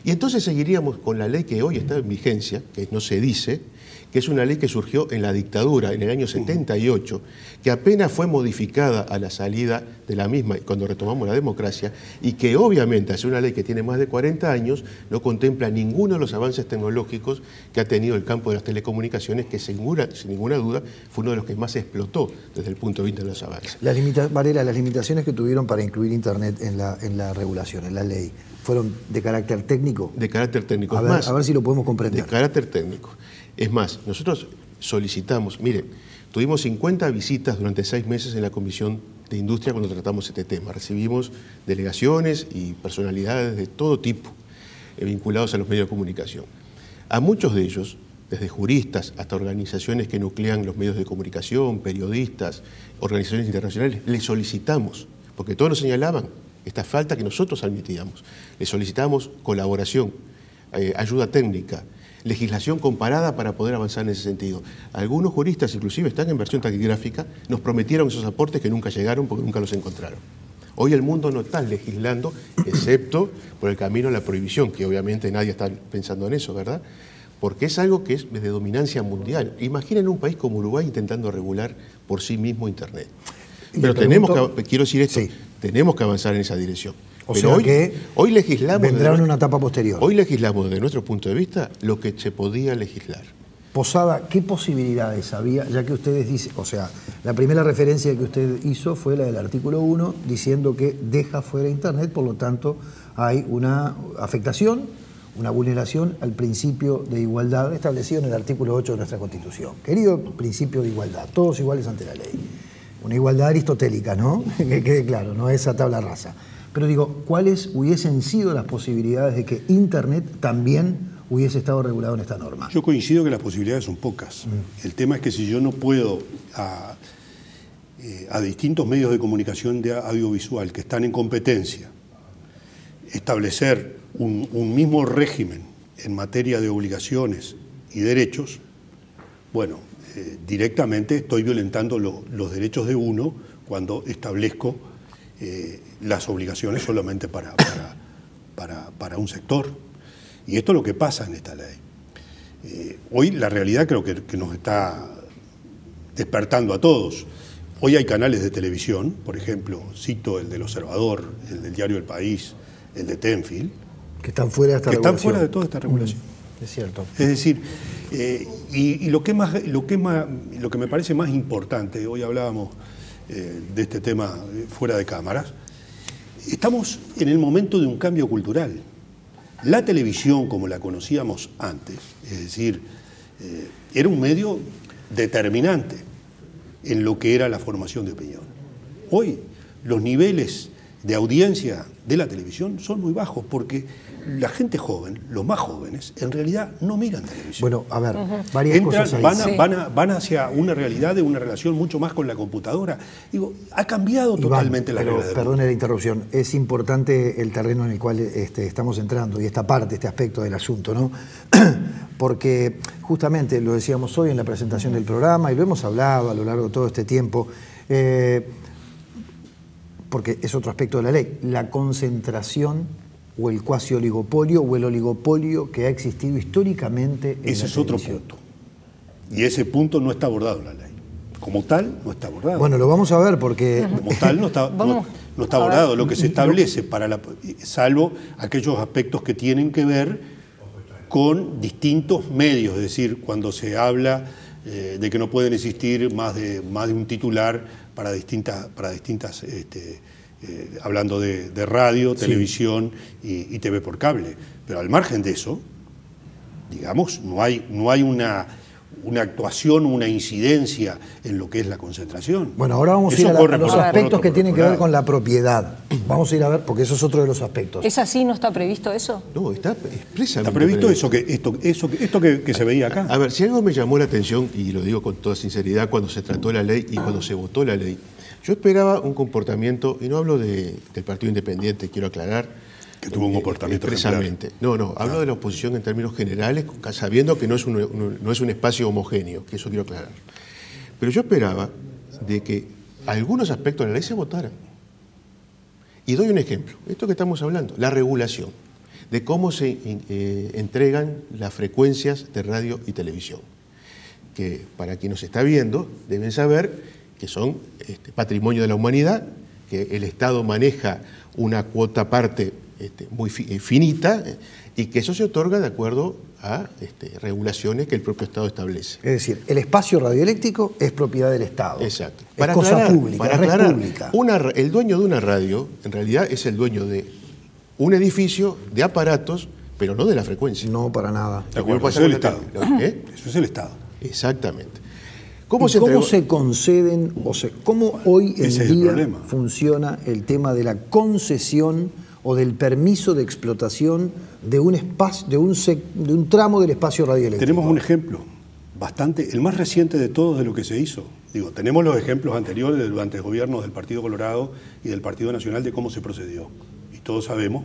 Y entonces seguiríamos con la ley que hoy está en vigencia, que no se dice, que es una ley que surgió en la dictadura en el año 78, que apenas fue modificada a la salida de la misma cuando retomamos la democracia, y que obviamente, es una ley que tiene más de 40 años, no contempla ninguno de los avances tecnológicos que ha tenido el campo de las telecomunicaciones, que sin ninguna duda fue uno de los que más explotó desde el punto de vista de los avances. Varela, las limitaciones que tuvieron para incluir Internet en la regulación, en la ley, ¿fueron de carácter técnico? De carácter técnico. A ver si lo podemos comprender. De carácter técnico. Es más, nosotros solicitamos, mire, tuvimos 50 visitas durante 6 meses en la Comisión de Industria cuando tratamos este tema. Recibimos delegaciones y personalidades de todo tipo vinculados a los medios de comunicación. A muchos de ellos, desde juristas hasta organizaciones que nuclean los medios de comunicación, periodistas, organizaciones internacionales, les solicitamos, porque todos nos señalaban esta falta que nosotros admitíamos, les solicitamos colaboración, ayuda técnica, legislación comparada para poder avanzar en ese sentido. Algunos juristas, inclusive están en versión taquigráfica, nos prometieron esos aportes que nunca llegaron porque nunca los encontraron. Hoy el mundo no está legislando, excepto por el camino a la prohibición, que obviamente nadie está pensando en eso, ¿verdad? Porque es algo que es de dominancia mundial. Imaginen un país como Uruguay intentando regular por sí mismo Internet. Pero tenemos que, quiero decir esto, tenemos que avanzar en esa dirección. O Pero sea hoy, que hoy legislamos vendrá en una etapa posterior. Hoy legislamos desde nuestro punto de vista lo que se podía legislar. Posada, ¿qué posibilidades había? Ya que ustedes dicen, o sea, la primera referencia que usted hizo fue la del artículo 1, diciendo que deja fuera Internet, por lo tanto hay una afectación, una vulneración al principio de igualdad establecido en el artículo 8 de nuestra Constitución. Querido principio de igualdad, todos iguales ante la ley. Una igualdad aristotélica, ¿no? Que quede claro, no esa tabla rasa. Pero digo, ¿cuáles hubiesen sido las posibilidades de que Internet también hubiese estado regulado en esta norma? Yo coincido que las posibilidades son pocas. El tema es que si yo no puedo a distintos medios de comunicación de audiovisual que están en competencia establecer un mismo régimen en materia de obligaciones y derechos, bueno, directamente estoy violentando los derechos de uno cuando establezco las obligaciones solamente para un sector. Y esto es lo que pasa en esta ley. Hoy la realidad creo que nos está despertando a todos. Hoy hay canales de televisión, por ejemplo, cito el del Observador, el del Diario El País, el de Tenfield, que están fuera de esta regulación. Están fuera de toda esta regulación. Es cierto. Es decir, y lo que me parece más importante, hoy hablábamos de este tema fuera de cámaras, estamos en el momento de un cambio cultural. La televisión, como la conocíamos antes, es decir, era un medio determinante en lo que era la formación de opinión. Hoy los niveles de audiencia de la televisión son muy bajos porque la gente joven, los más jóvenes, en realidad no miran televisión. Bueno, a ver, varias cosas ahí. Van hacia una realidad de una relación mucho más con la computadora. Digo, ha cambiado totalmente la realidad. Perdone la interrupción, es importante el terreno en el cual estamos entrando y esta parte, este aspecto del asunto, ¿no? Porque justamente lo decíamos hoy en la presentación del programa y lo hemos hablado a lo largo de todo este tiempo, porque es otro aspecto de la ley, la concentración o el cuasi oligopolio o el oligopolio que ha existido históricamente en ese es otro punto. Y ese punto no está abordado en la ley. Como tal, no está abordado. Bueno, lo vamos a ver porque... Como tal, no está abordado. Lo que se establece, salvo aquellos aspectos que tienen que ver con distintos medios, es decir, cuando se habla de que no pueden existir más de un titular para distintas hablando de radio, televisión y TV por cable. Pero al margen de eso, digamos, no hay una actuación, una incidencia en lo que es la concentración. Bueno, ahora vamos a ir a los aspectos que tienen que ver con la propiedad. Vamos a ir a ver, porque eso es otro de los aspectos. ¿Es así? ¿No está previsto eso? No, está expresamente. Está previsto esto que se veía acá. A ver, si algo me llamó la atención, y lo digo con toda sinceridad, cuando se trató la ley y cuando se votó la ley, yo esperaba un comportamiento, y no hablo del Partido Independiente, quiero aclarar. Que tuvo un comportamiento expresamente. No, hablo de la oposición en términos generales, sabiendo que no es un espacio homogéneo, que eso quiero aclarar. Pero yo esperaba de que algunos aspectos de la ley se votaran. Y doy un ejemplo, esto que estamos hablando, la regulación, de cómo se entregan las frecuencias de radio y televisión, que para quien nos está viendo deben saber que son patrimonio de la humanidad, que el Estado maneja una cuota parte muy finita y que eso se otorga de acuerdo a regulaciones que el propio Estado establece. Es decir, el espacio radioeléctrico es propiedad del Estado. Exacto. Es cosa pública, para aclarar, el dueño de una radio en realidad es el dueño de un edificio de aparatos, pero no de la frecuencia. No, para nada. De acuerdo, eso es el Estado. Eso es el Estado. Exactamente. ¿Cómo se conceden, cómo hoy en día funciona el tema de la concesión o del permiso de explotación de un espacio, de un tramo del espacio radioeléctrico? Tenemos un ejemplo el más reciente de todos de lo que se hizo. Tenemos los ejemplos anteriores durante gobiernos del Partido Colorado y del Partido Nacional de cómo se procedió. Y todos sabemos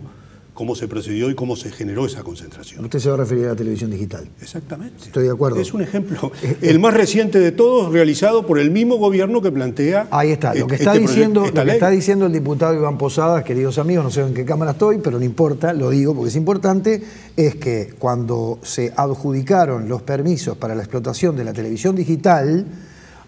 cómo se procedió y cómo se generó esa concentración. Usted se va a referir a la televisión digital. Exactamente. Estoy de acuerdo. Es un ejemplo, el más reciente de todos, realizado por el mismo gobierno que plantea. Ahí está. Lo que está diciendo el diputado Iván Posadas, queridos amigos, no sé en qué cámara estoy, pero no importa, lo digo porque es importante, es que cuando se adjudicaron los permisos para la explotación de la televisión digital,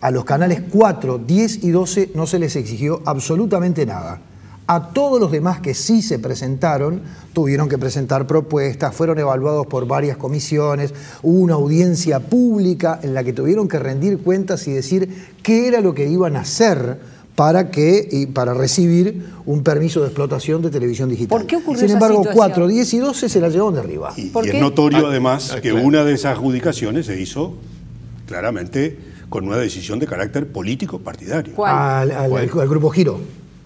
a los canales 4, 10 y 12 no se les exigió absolutamente nada. A todos los demás que sí se presentaron, tuvieron que presentar propuestas, fueron evaluados por varias comisiones, hubo una audiencia pública en la que tuvieron que rendir cuentas y decir qué era lo que iban a hacer para recibir un permiso de explotación de televisión digital. ¿Por qué ocurrió Sin embargo, esa situación? 4, 10 y 12 se la llevaron de arriba. Y es notorio además que una de esas adjudicaciones se hizo claramente con una decisión de carácter político partidario. ¿Cuál? Al Grupo Giro.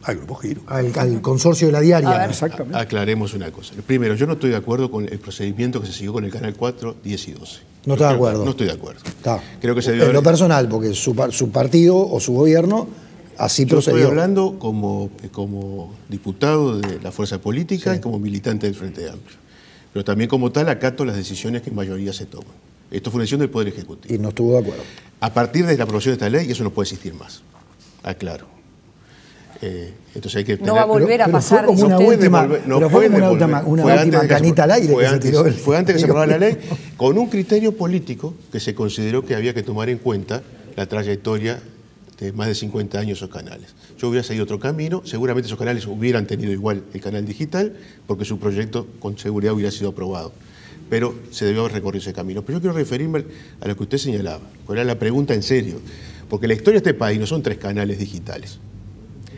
Al Grupo Giro. Al consorcio de la diaria. Exactamente. Aclaremos una cosa. Primero, yo no estoy de acuerdo con el procedimiento que se siguió con el canal 4, 10 y 12. ¿No está de acuerdo? No estoy de acuerdo. Está. Creo que se en lo personal, porque su partido o su gobierno así procedió. Estoy hablando como diputado de la fuerza política y como militante del Frente Amplio. Pero también como tal acato las decisiones que en mayoría se toman. Esto fue una decisión del Poder Ejecutivo. Y no estuvo de acuerdo. A partir de la aprobación de esta ley, eso no puede existir más. Aclaro. Entonces hay que tener, no va a volver a pasar. Fue como una última canita al aire que se tiró. Fue antes que se aprobara la ley, con un criterio político que se consideró que había que tomar en cuenta la trayectoria de más de 50 años de esos canales. Yo hubiera seguido otro camino, seguramente esos canales hubieran tenido igual el canal digital, porque su proyecto con seguridad hubiera sido aprobado. Pero se debió haber recorrido ese camino. Pero yo quiero referirme a lo que usted señalaba, que era la pregunta en serio, porque la historia de este país no son 3 canales digitales.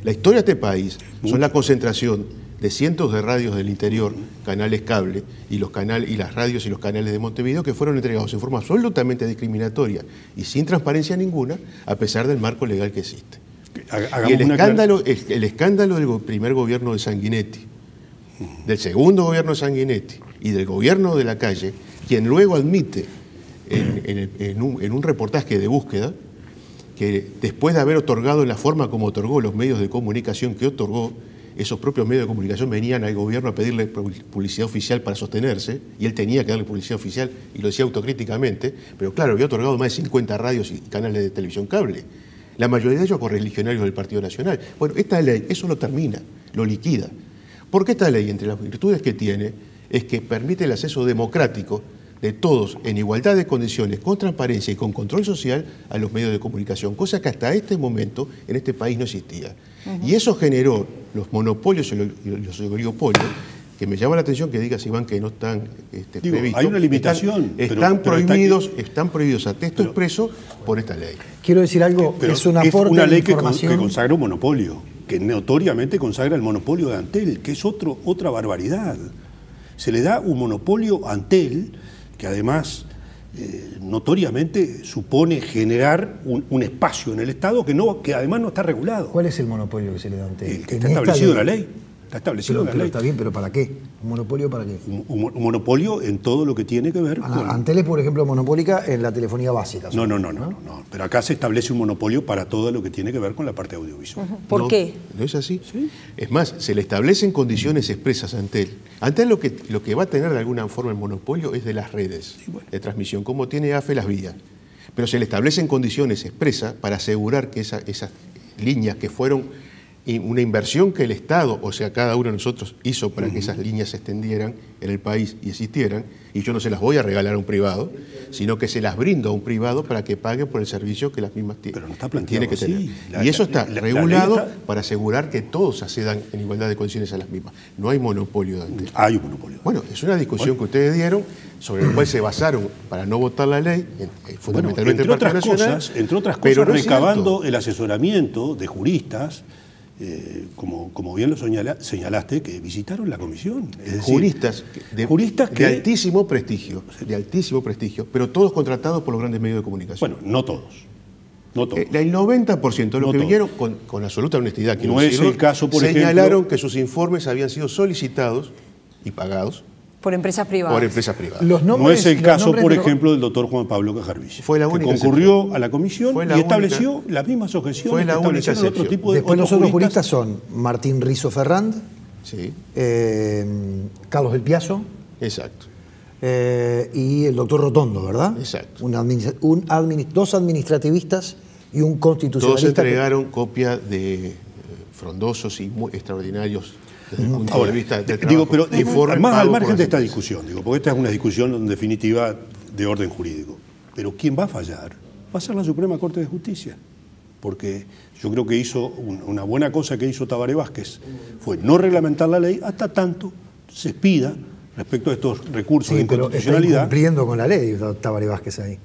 La historia de este país son la concentración de cientos de radios del interior, canales cable, y las radios y los canales de Montevideo que fueron entregados en forma absolutamente discriminatoria y sin transparencia ninguna, a pesar del marco legal que existe. Y el escándalo del primer gobierno de Sanguinetti, del segundo gobierno de Sanguinetti y del gobierno de Lacalle, quien luego admite en un reportaje de búsqueda que después de haber otorgado en la forma como otorgó los medios de comunicación que otorgó, esos propios medios de comunicación venían al gobierno a pedirle publicidad oficial para sostenerse, y él tenía que darle publicidad oficial, y lo decía autocríticamente, pero claro, había otorgado más de 50 radios y canales de televisión cable, la mayoría de ellos correligionarios del Partido Nacional. Bueno, esta ley eso lo termina, lo liquida. Porque esta ley, entre las virtudes que tiene, es que permite el acceso democrático de todos en igualdad de condiciones, con transparencia y con control social a los medios de comunicación, cosa que hasta este momento en este país no existía. Y eso generó los monopolios y los oligopolios, que me llama la atención que digas, Iván, que no están previstos. Hay una limitación. Están prohibidos a texto expreso por esta ley. Quiero decir algo, pero es una ley que consagra un monopolio, que notoriamente consagra el monopolio de Antel, que es otra barbaridad. Se le da un monopolio a Antel, que además notoriamente supone generar un espacio en el Estado que además no está regulado. ¿Cuál es el monopolio que se le da a Antel? El que está establecido en la ley. Está establecido en la ley. Está bien, pero ¿para qué? ¿Un monopolio para qué? Un monopolio en todo lo que tiene que ver con... Antel es, por ejemplo, monopólica en la telefonía básica. No. Pero acá se establece un monopolio para todo lo que tiene que ver con la parte audiovisual. ¿Por qué? ¿No es así? ¿Sí? Es más, se le establecen condiciones expresas a Antel. Antel lo que va a tener de alguna forma el monopolio es de las redes de transmisión, como tiene AFE las vías. Pero se le establecen condiciones expresas para asegurar que esas líneas que fueron una inversión que el Estado, o sea, cada uno de nosotros hizo para que esas líneas se extendieran en el país y existieran, y yo no se las voy a regalar a un privado, sino que se las brindo a un privado para que pague por el servicio que las mismas Pero no está planteado tiene que tener. así. Y eso está regulado está... para asegurar que todos accedan en igualdad de condiciones a las mismas. No hay monopolio de Antel. Hay un monopolio. Bueno, es una discusión que ustedes dieron, sobre la cual se basaron para no votar la ley, fundamentalmente el Partido Nacional. Entre otras cosas, recabando el asesoramiento de juristas, como bien lo señalaste, que visitaron la comisión. Es decir, juristas de altísimo prestigio, pero todos contratados por los grandes medios de comunicación. Bueno, no todos. El 90% de los que vinieron, con absoluta honestidad, no es el caso, por señalaron ejemplo, que sus informes habían sido solicitados y pagados por empresas privadas. No es el caso, por ejemplo, del doctor Juan Pablo Cajarvich, que concurrió a la comisión y estableció las mismas objeciones que establecieron otro tipo de Después los otros juristas son Martín Rizo Ferrand, Sí. Carlos del Piazzo. Exacto. Y el doctor Rotondo, ¿verdad? Exacto. Dos administrativistas y un constitucionalista. Todos entregaron copia de frondosos y muy extraordinarios desde el punto de vista del trabajo. Digo, pero más al margen de esta empresas. discusión, porque esta es una discusión en definitiva de orden jurídico. Pero ¿quién va a fallar? Va a ser la Suprema Corte de Justicia. Porque yo creo que hizo una buena cosa que hizo Tabaré Vázquez, fue no reglamentar la ley hasta tanto se expida respecto a estos recursos de inconstitucionalidad. Pero está incumpliendo con la ley Tabaré Vázquez ahí.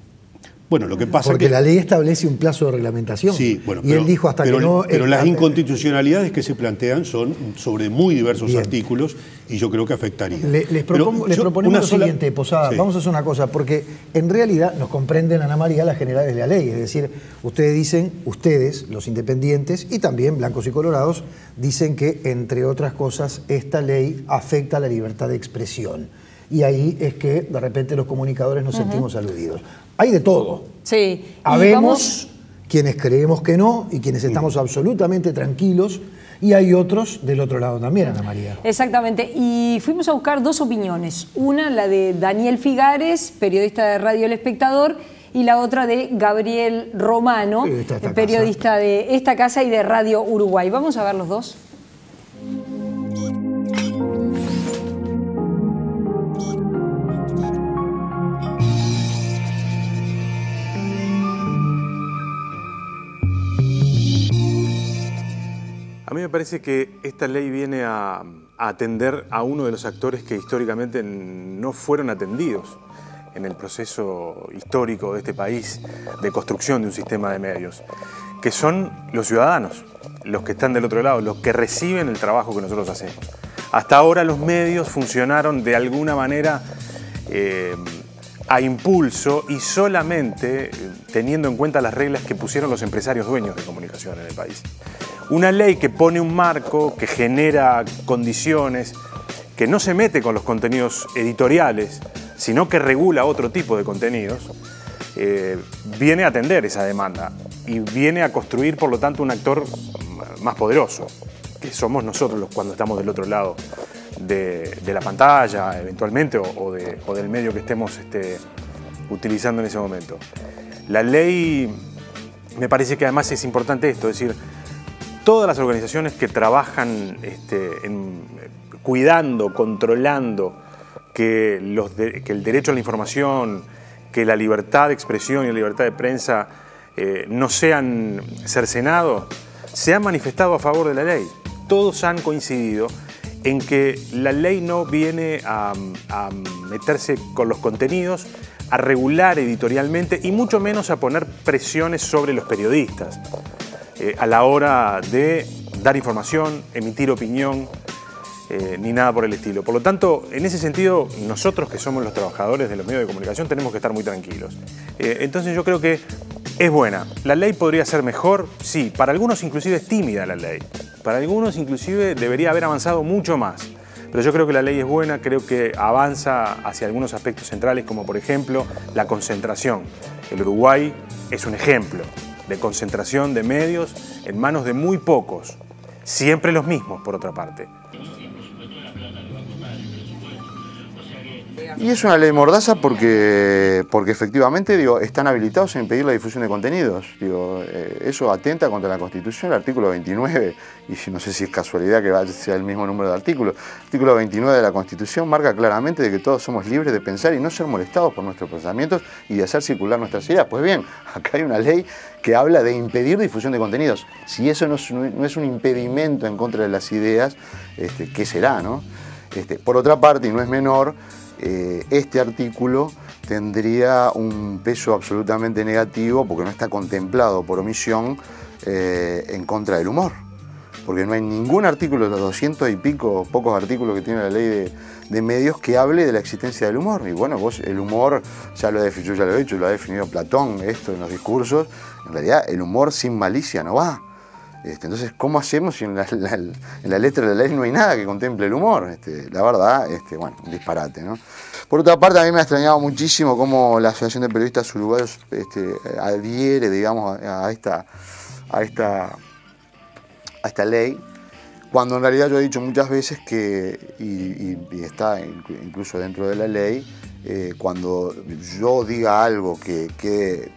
Bueno, lo que pasa porque es que la ley establece un plazo de reglamentación. Sí, bueno, y él dijo hasta que no... Pero las inconstitucionalidades que se plantean son sobre muy diversos artículos y yo creo que afectarían. Les proponemos lo siguiente, Posada, sí. Vamos a hacer una cosa, porque en realidad nos comprenden, Ana María, las generales de la ley. Es decir, ustedes, los independientes, y también blancos y colorados, dicen que, entre otras cosas, esta ley afecta la libertad de expresión. Y ahí es que, de repente, los comunicadores nos sentimos aludidos. Hay de todo. Sí. Habemos quienes creemos que no y quienes estamos absolutamente tranquilos, y hay otros del otro lado también, Ana María. Exactamente, y fuimos a buscar dos opiniones. Una, la de Daniel Figares, periodista de Radio El Espectador, y la otra de Gabriel Romano, periodista de esta casa y de Radio Uruguay. Vamos a ver los dos. A mí me parece que esta ley viene a atender a uno de los actores que históricamente no fueron atendidos en el proceso histórico de este país de construcción de un sistema de medios, que son los ciudadanos, los que están del otro lado, los que reciben el trabajo que nosotros hacemos. Hasta ahora los medios funcionaron de alguna manera a impulso y solamente teniendo en cuenta las reglas que pusieron los empresarios dueños de comunicación en el país. Una ley que pone un marco, que genera condiciones, que no se mete con los contenidos editoriales, sino que regula otro tipo de contenidos, viene a atender esa demanda y viene a construir, por lo tanto, un actor más poderoso, que somos nosotros cuando estamos del otro lado de la pantalla, eventualmente, o del medio que estemos utilizando en ese momento. La ley, me parece que además es importante esto, es decir, todas las organizaciones que trabajan cuidando, controlando que el derecho a la información, que la libertad de expresión y la libertad de prensa no sean cercenados, se han manifestado a favor de la ley. Todos han coincidido en que la ley no viene a meterse con los contenidos, a regular editorialmente y mucho menos a poner presiones sobre los periodistas a la hora de dar información, emitir opinión, ni nada por el estilo. Por lo tanto, en ese sentido, nosotros que somos los trabajadores de los medios de comunicación tenemos que estar muy tranquilos. Entonces yo creo que es buena. ¿La ley podría ser mejor? Sí. Para algunos inclusive es tímida la ley. Para algunos inclusive debería haber avanzado mucho más. Pero yo creo que la ley es buena, creo que avanza hacia algunos aspectos centrales, como por ejemplo la concentración. El Uruguay es un ejemplo de concentración de medios en manos de muy pocos, siempre los mismos por otra parte. Y es una ley mordaza porque efectivamente están habilitados a impedir la difusión de contenidos. Eso atenta contra la Constitución, el artículo 29, y no sé si es casualidad que sea el mismo número de artículos. El artículo 29 de la Constitución marca claramente de que todos somos libres de pensar y no ser molestados por nuestros pensamientos y de hacer circular nuestras ideas. Pues bien, acá hay una ley que habla de impedir difusión de contenidos. Si eso no es un impedimento en contra de las ideas, ¿qué será, no? Por otra parte, y no es menor, este artículo tendría un peso absolutamente negativo porque no está contemplado por omisión en contra del humor. Porque no hay ningún artículo de los 200 y pico, pocos artículos que tiene la ley de medios que hable de la existencia del humor. Y bueno, el humor, yo ya lo he dicho, lo ha definido Platón, esto en los discursos, en realidad el humor sin malicia no va. Entonces, ¿cómo hacemos si en la letra de la ley no hay nada que contemple el humor? La verdad, bueno, un disparate, ¿no? Por otra parte, a mí me ha extrañado muchísimo cómo la Asociación de Periodistas Uruguayos adhiere, digamos, a esta ley, Cuando en realidad yo he dicho muchas veces que, y está incluso dentro de la ley, cuando yo diga algo que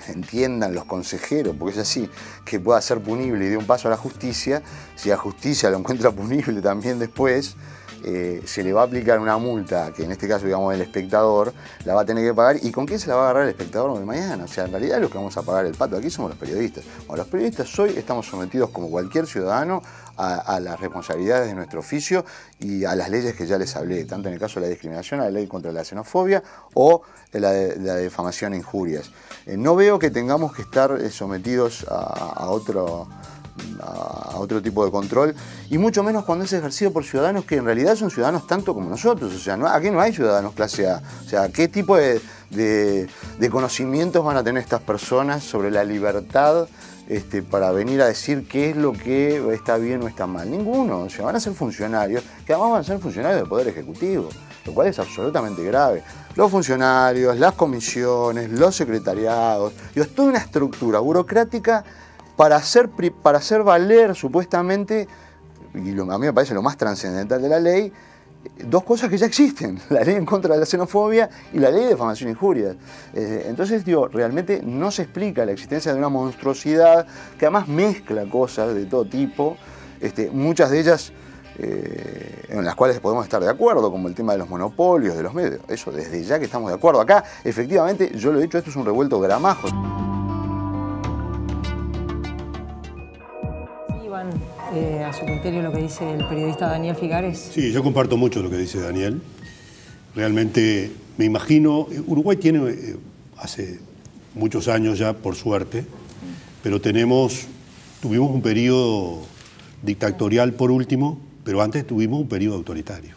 entiendan los consejeros, porque es así, que pueda ser punible y dé un paso a la justicia, si la justicia lo encuentra punible también después, se le va a aplicar una multa, que en este caso, digamos, el espectador la va a tener que pagar. ¿Y con quién se la va a agarrar el espectador de mañana? O sea, en realidad los que vamos a pagar el pato aquí somos los periodistas. Bueno, los periodistas hoy estamos sometidos, como cualquier ciudadano, a las responsabilidades de nuestro oficio y a las leyes que ya les hablé, tanto en el caso de la discriminación, a la ley contra la xenofobia o la difamación e injurias. No veo que tengamos que estar sometidos a otro tipo de control, y mucho menos cuando es ejercido por ciudadanos que en realidad son ciudadanos tanto como nosotros. O sea, aquí no hay ciudadanos clase A. O sea, ¿qué tipo de conocimientos van a tener estas personas sobre la libertad para venir a decir qué es lo que está bien o está mal? Ninguno. O sea, van a ser funcionarios, que además van a ser funcionarios del Poder Ejecutivo, lo cual es absolutamente grave. Los funcionarios, las comisiones, los secretariados, es toda una estructura burocrática para hacer valer, supuestamente, y a mí me parece lo más trascendental de la ley, dos cosas que ya existen: la ley en contra de la xenofobia y la ley de difamación e injurias. Entonces, digo, realmente no se explica la existencia de una monstruosidad que además mezcla cosas de todo tipo, muchas de ellas en las cuales podemos estar de acuerdo, como el tema de los monopolios, de los medios. Eso desde ya que estamos de acuerdo. Acá, efectivamente, yo lo he dicho, esto es un revuelto gramajo. A su criterio lo que dice el periodista Daniel Figares. Sí, yo comparto mucho lo que dice Daniel. Realmente me imagino, Uruguay tiene hace muchos años ya, por suerte, pero tuvimos un periodo dictatorial por último, pero antes tuvimos un periodo autoritario.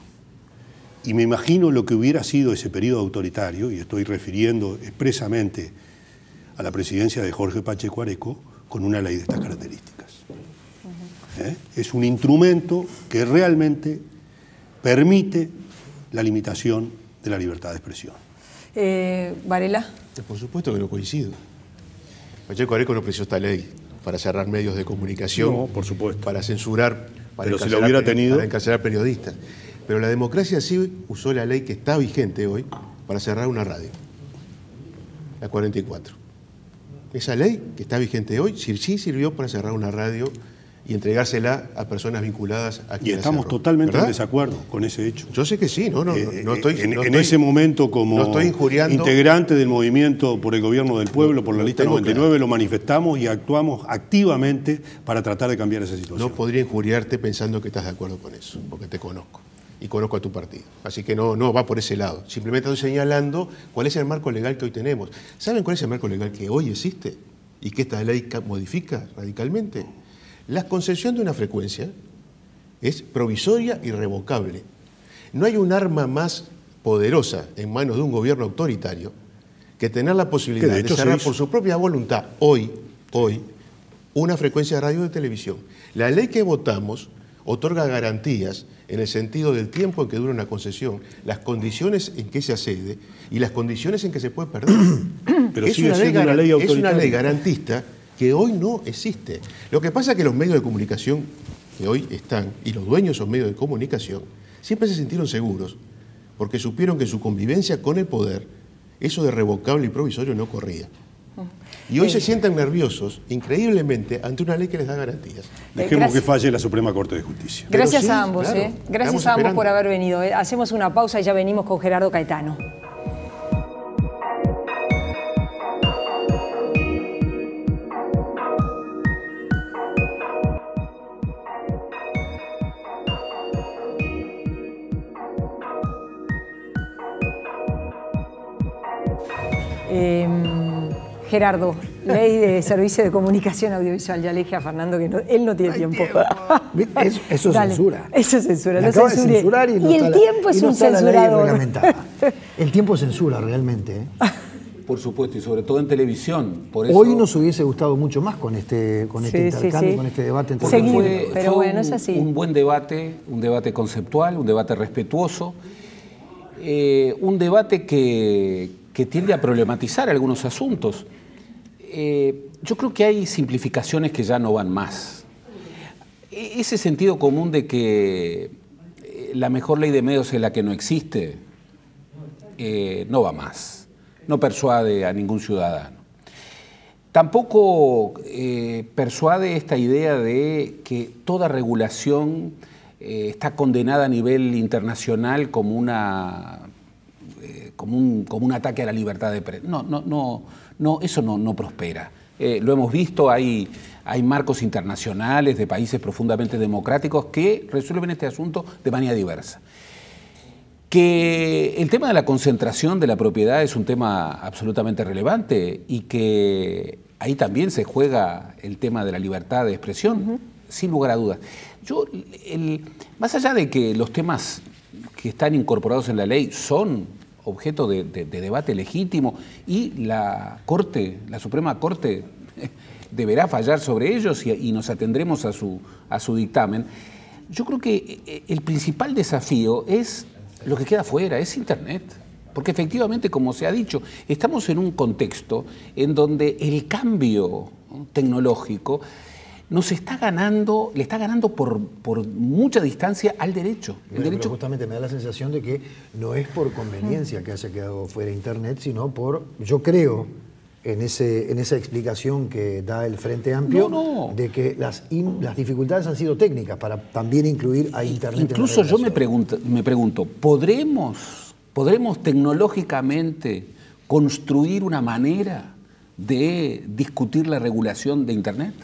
Y me imagino lo que hubiera sido ese periodo autoritario, y estoy refiriendo expresamente a la presidencia de Jorge Pacheco Areco, con una ley de estas características. Es un instrumento que realmente permite la limitación de la libertad de expresión. ¿Varela? Por supuesto que no coincido. Pacheco Areco no precisó esta ley para cerrar medios de comunicación, no, por supuesto, para censurar, pero si lo hubiera tenido, para encarcelar periodistas. Pero la democracia sí usó la ley que está vigente hoy para cerrar una radio, la 44. Esa ley que está vigente hoy sí sirvió para cerrar una radio y entregársela a personas vinculadas a quien. Y estamos totalmente en desacuerdo con ese hecho. Yo sé que sí, no estoy en ese momento, como integrante del movimiento por el gobierno del pueblo, por la lista 99, claro, lo manifestamos y actuamos activamente para tratar de cambiar esa situación. No podría injuriarte pensando que estás de acuerdo con eso, porque te conozco y conozco a tu partido. Así que no va por ese lado. Simplemente estoy señalando cuál es el marco legal que hoy tenemos. ¿Saben cuál es el marco legal que hoy existe y que esta ley modifica radicalmente? La concesión de una frecuencia es provisoria y revocable. No hay un arma más poderosa en manos de un gobierno autoritario que tener la posibilidad de cerrar por su propia voluntad hoy una frecuencia de radio y de televisión. La ley que votamos otorga garantías en el sentido del tiempo en que dura una concesión, las condiciones en que se accede y las condiciones en que se puede perder. Pero sigue siendo una ley autoritaria. Es una ley garantista que hoy no existe. Lo que pasa es que los medios de comunicación que hoy están, y los dueños de esos medios de comunicación, siempre se sintieron seguros, porque supieron que en su convivencia con el poder, eso de revocable y provisorio no corría. Y hoy se sienten nerviosos, increíblemente, ante una ley que les da garantías. Dejemos que falle la Suprema Corte de Justicia. Gracias a ambos, claro, gracias a ambos por haber venido. Hacemos una pausa y ya venimos con Gerardo Caetano. Gerardo, ley de servicio de comunicación audiovisual. Ya le dije a Fernando que él no tiene tiempo. Eso es censura. Eso es censura. Me acaba de censurar y el tiempo es un censurador. El tiempo censura realmente. Por supuesto, y sobre todo en televisión. Por eso, hoy nos hubiese gustado mucho más con este intercambio, con este debate entre seguir, pero bueno, es así. Un buen debate, un debate conceptual, un debate respetuoso, un debate que tiende a problematizar algunos asuntos. Yo creo que hay simplificaciones que ya no van más. ese sentido común de que la mejor ley de medios es la que no existe, no va más, no persuade a ningún ciudadano. Tampoco persuade esta idea de que toda regulación está condenada a nivel internacional como un ataque a la libertad de prensa. No, eso no prospera. Lo hemos visto, hay marcos internacionales de países profundamente democráticos que resuelven este asunto de manera diversa. Que el tema de la concentración de la propiedad es un tema absolutamente relevante y que ahí también se juega el tema de la libertad de expresión, sin lugar a dudas. Más allá de que los temas que están incorporados en la ley son objeto de debate legítimo y la Suprema Corte deberá fallar sobre ellos y nos atendremos a su dictamen, yo creo que el principal desafío es lo que queda afuera, es Internet. Porque efectivamente, como se ha dicho, estamos en un contexto en donde el cambio tecnológico le está ganando por mucha distancia al derecho. Pero justamente me da la sensación de que no es por conveniencia que haya quedado fuera Internet, sino yo creo, en esa explicación que da el Frente Amplio, de que las dificultades han sido técnicas para también incluir a Internet. Incluso yo me pregunto, ¿podremos tecnológicamente construir una manera de discutir la regulación de Internet?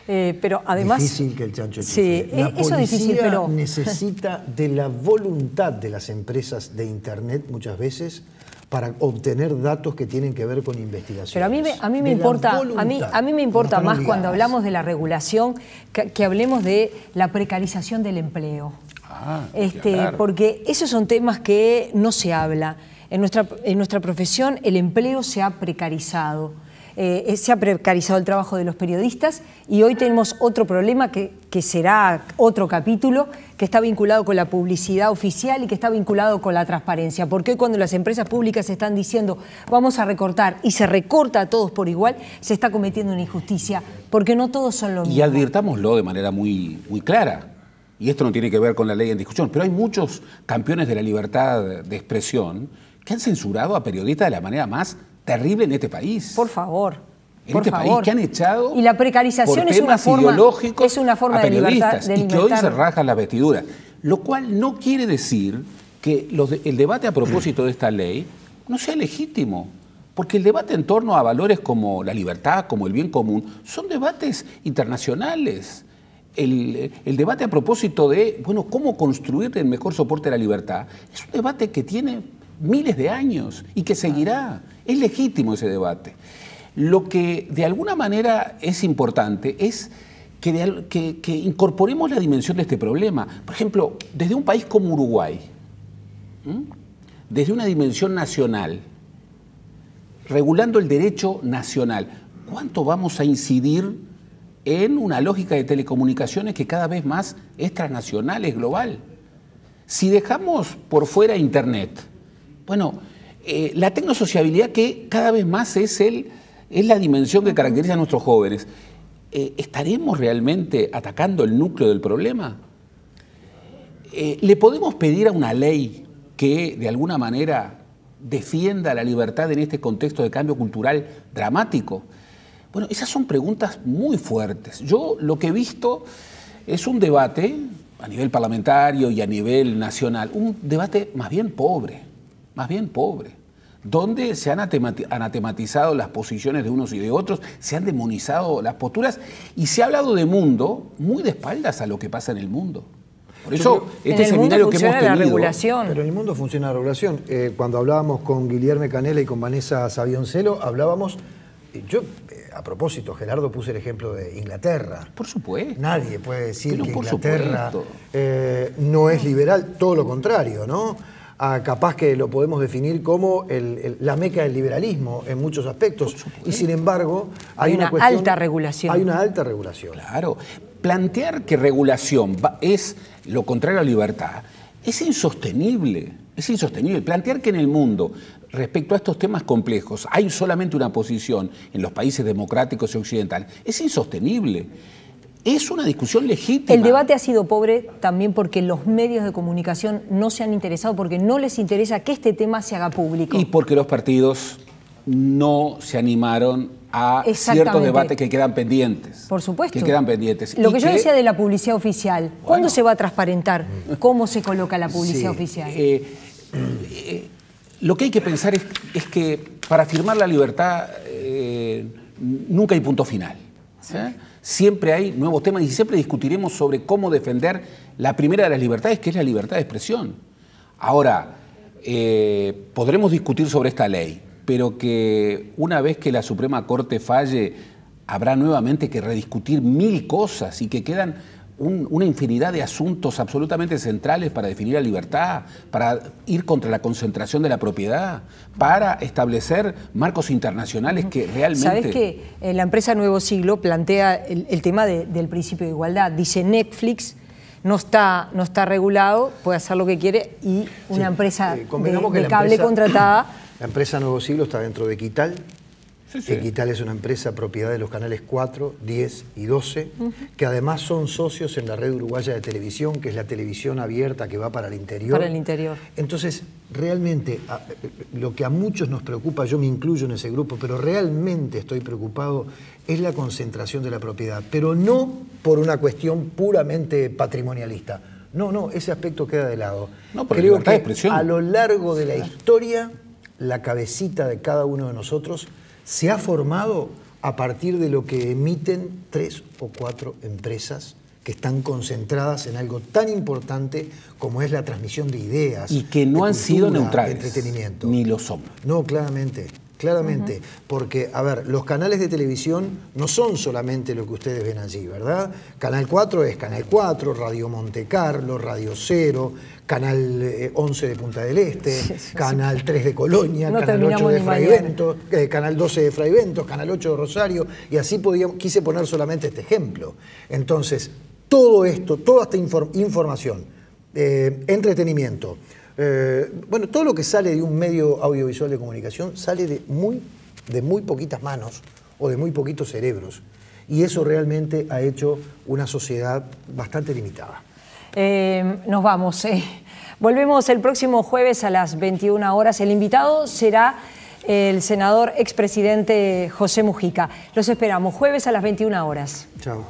Pero además... Difícil que el chancho sí, la policía es difícil, pero... necesita de la voluntad de las empresas de Internet muchas veces para obtener datos que tienen que ver con investigaciones. Pero a mí me importa más cuando hablamos de la regulación que hablemos de la precarización del empleo. Claro. Porque esos son temas que no se habla. En nuestra profesión el empleo se ha precarizado. Se ha precarizado el trabajo de los periodistas y hoy tenemos otro problema que será otro capítulo, que está vinculado con la publicidad oficial y que está vinculado con la transparencia. Porque hoy cuando las empresas públicas están diciendo vamos a recortar y se recorta a todos por igual, se está cometiendo una injusticia, porque no todos son lo mismo. Y advirtámoslo de manera muy clara, y esto no tiene que ver con la ley en discusión, pero hay muchos campeones de la libertad de expresión que han censurado a periodistas de la manera más terrible en este país. Por favor. En este país que han echado y la precarización por temas ideológicos a periodistas y que hoy se rajan las vestiduras. Lo cual no quiere decir que el debate a propósito de esta ley no sea legítimo. Porque el debate en torno a valores como la libertad, como el bien común, son debates internacionales. El debate a propósito de, cómo construir el mejor soporte de la libertad, es un debate que tiene miles de años y que seguirá. Es legítimo ese debate. Lo que de alguna manera es importante es que incorporemos la dimensión de este problema. Por ejemplo, desde un país como Uruguay, desde una dimensión nacional, regulando el derecho nacional, ¿cuánto vamos a incidir en una lógica de telecomunicaciones que cada vez más es transnacional, es global? Si dejamos por fuera Internet, la tecnosociabilidad que cada vez más es la dimensión que caracteriza a nuestros jóvenes, ¿estaremos realmente atacando el núcleo del problema? ¿Le podemos pedir a una ley que de alguna manera defienda la libertad en este contexto de cambio cultural dramático? Esas son preguntas muy fuertes. Yo lo que he visto es un debate a nivel parlamentario y a nivel nacional, un debate más bien pobre, donde se han anatematizado las posiciones de unos y de otros, se han demonizado las posturas y se ha hablado de mundo muy de espaldas a lo que pasa en el mundo. Por eso, este seminario que hemos tenido... Pero en el mundo funciona la regulación. Cuando hablábamos con Guilherme Canella y con Vanessa Sabioncelo, hablábamos... a propósito, Gerardo puse el ejemplo de Inglaterra. Por supuesto. Nadie puede decir que Inglaterra no es liberal, todo lo contrario, ¿no? Capaz que lo podemos definir como la meca del liberalismo en muchos aspectos. Y sin embargo, hay una alta regulación. Hay una alta regulación. Claro. Plantear que regulación es lo contrario a libertad es insostenible. Es insostenible. Plantear que en el mundo, respecto a estos temas complejos, hay solamente una posición en los países democráticos y occidentales, es insostenible. Es una discusión legítima. El debate ha sido pobre también porque los medios de comunicación no se han interesado, porque no les interesa que este tema se haga público. Y porque los partidos no se animaron a ciertos debates que quedan pendientes. Por supuesto. Que quedan pendientes. Lo que yo decía de la publicidad oficial, ¿cuándo se va a transparentar cómo se coloca la publicidad oficial? Lo que hay que pensar es que para afirmar la libertad nunca hay punto final. ¿Sí? Siempre hay nuevos temas y siempre discutiremos sobre cómo defender la primera de las libertades, que es la libertad de expresión. Ahora, podremos discutir sobre esta ley, pero que una vez que la Suprema Corte falle, habrá nuevamente que rediscutir 1000 cosas y que quedan una infinidad de asuntos absolutamente centrales para definir la libertad, para ir contra la concentración de la propiedad, para establecer marcos internacionales que realmente... ¿Sabés que la empresa Nuevo Siglo plantea el tema del principio de igualdad? Dice Netflix no está regulado, puede hacer lo que quiere y una empresa de cable contratada... La empresa Nuevo Siglo está dentro de Equital. Equital es una empresa propiedad de los canales 4, 10 y 12, que además son socios en la red uruguaya de televisión, que es la televisión abierta que va para el interior. Para el interior. Entonces, realmente, lo que a muchos nos preocupa, yo me incluyo en ese grupo, pero realmente estoy preocupado, es la concentración de la propiedad, pero no por una cuestión puramente patrimonialista. No, ese aspecto queda de lado. No, por creo que expresión. A lo largo de la historia, la cabecita de cada uno de nosotros se ha formado a partir de lo que emiten 3 o 4 empresas que están concentradas en algo tan importante como es la transmisión de ideas. Y que no han sido neutrales. Entretenimiento. Ni lo son. No, claramente. Porque, a ver, los canales de televisión no son solamente lo que ustedes ven allí, ¿verdad? Canal 4 es Canal 4, Radio Monte Carlo, Radio Cero, Canal 11 de Punta del Este, Canal 3 de Colonia, Canal 8 de Fraiventos, Canal 12 de Fraiventos, Canal 8 de Rosario, y así quise poner solamente este ejemplo. Entonces, todo esto, toda esta información, entretenimiento, bueno, todo lo que sale de un medio audiovisual de comunicación sale de muy poquitas manos o de muy poquitos cerebros. Y eso realmente ha hecho una sociedad bastante limitada. Nos vamos. Volvemos el próximo jueves a las 21 horas. El invitado será el senador expresidente José Mujica. Los esperamos jueves a las 21 horas. Chao.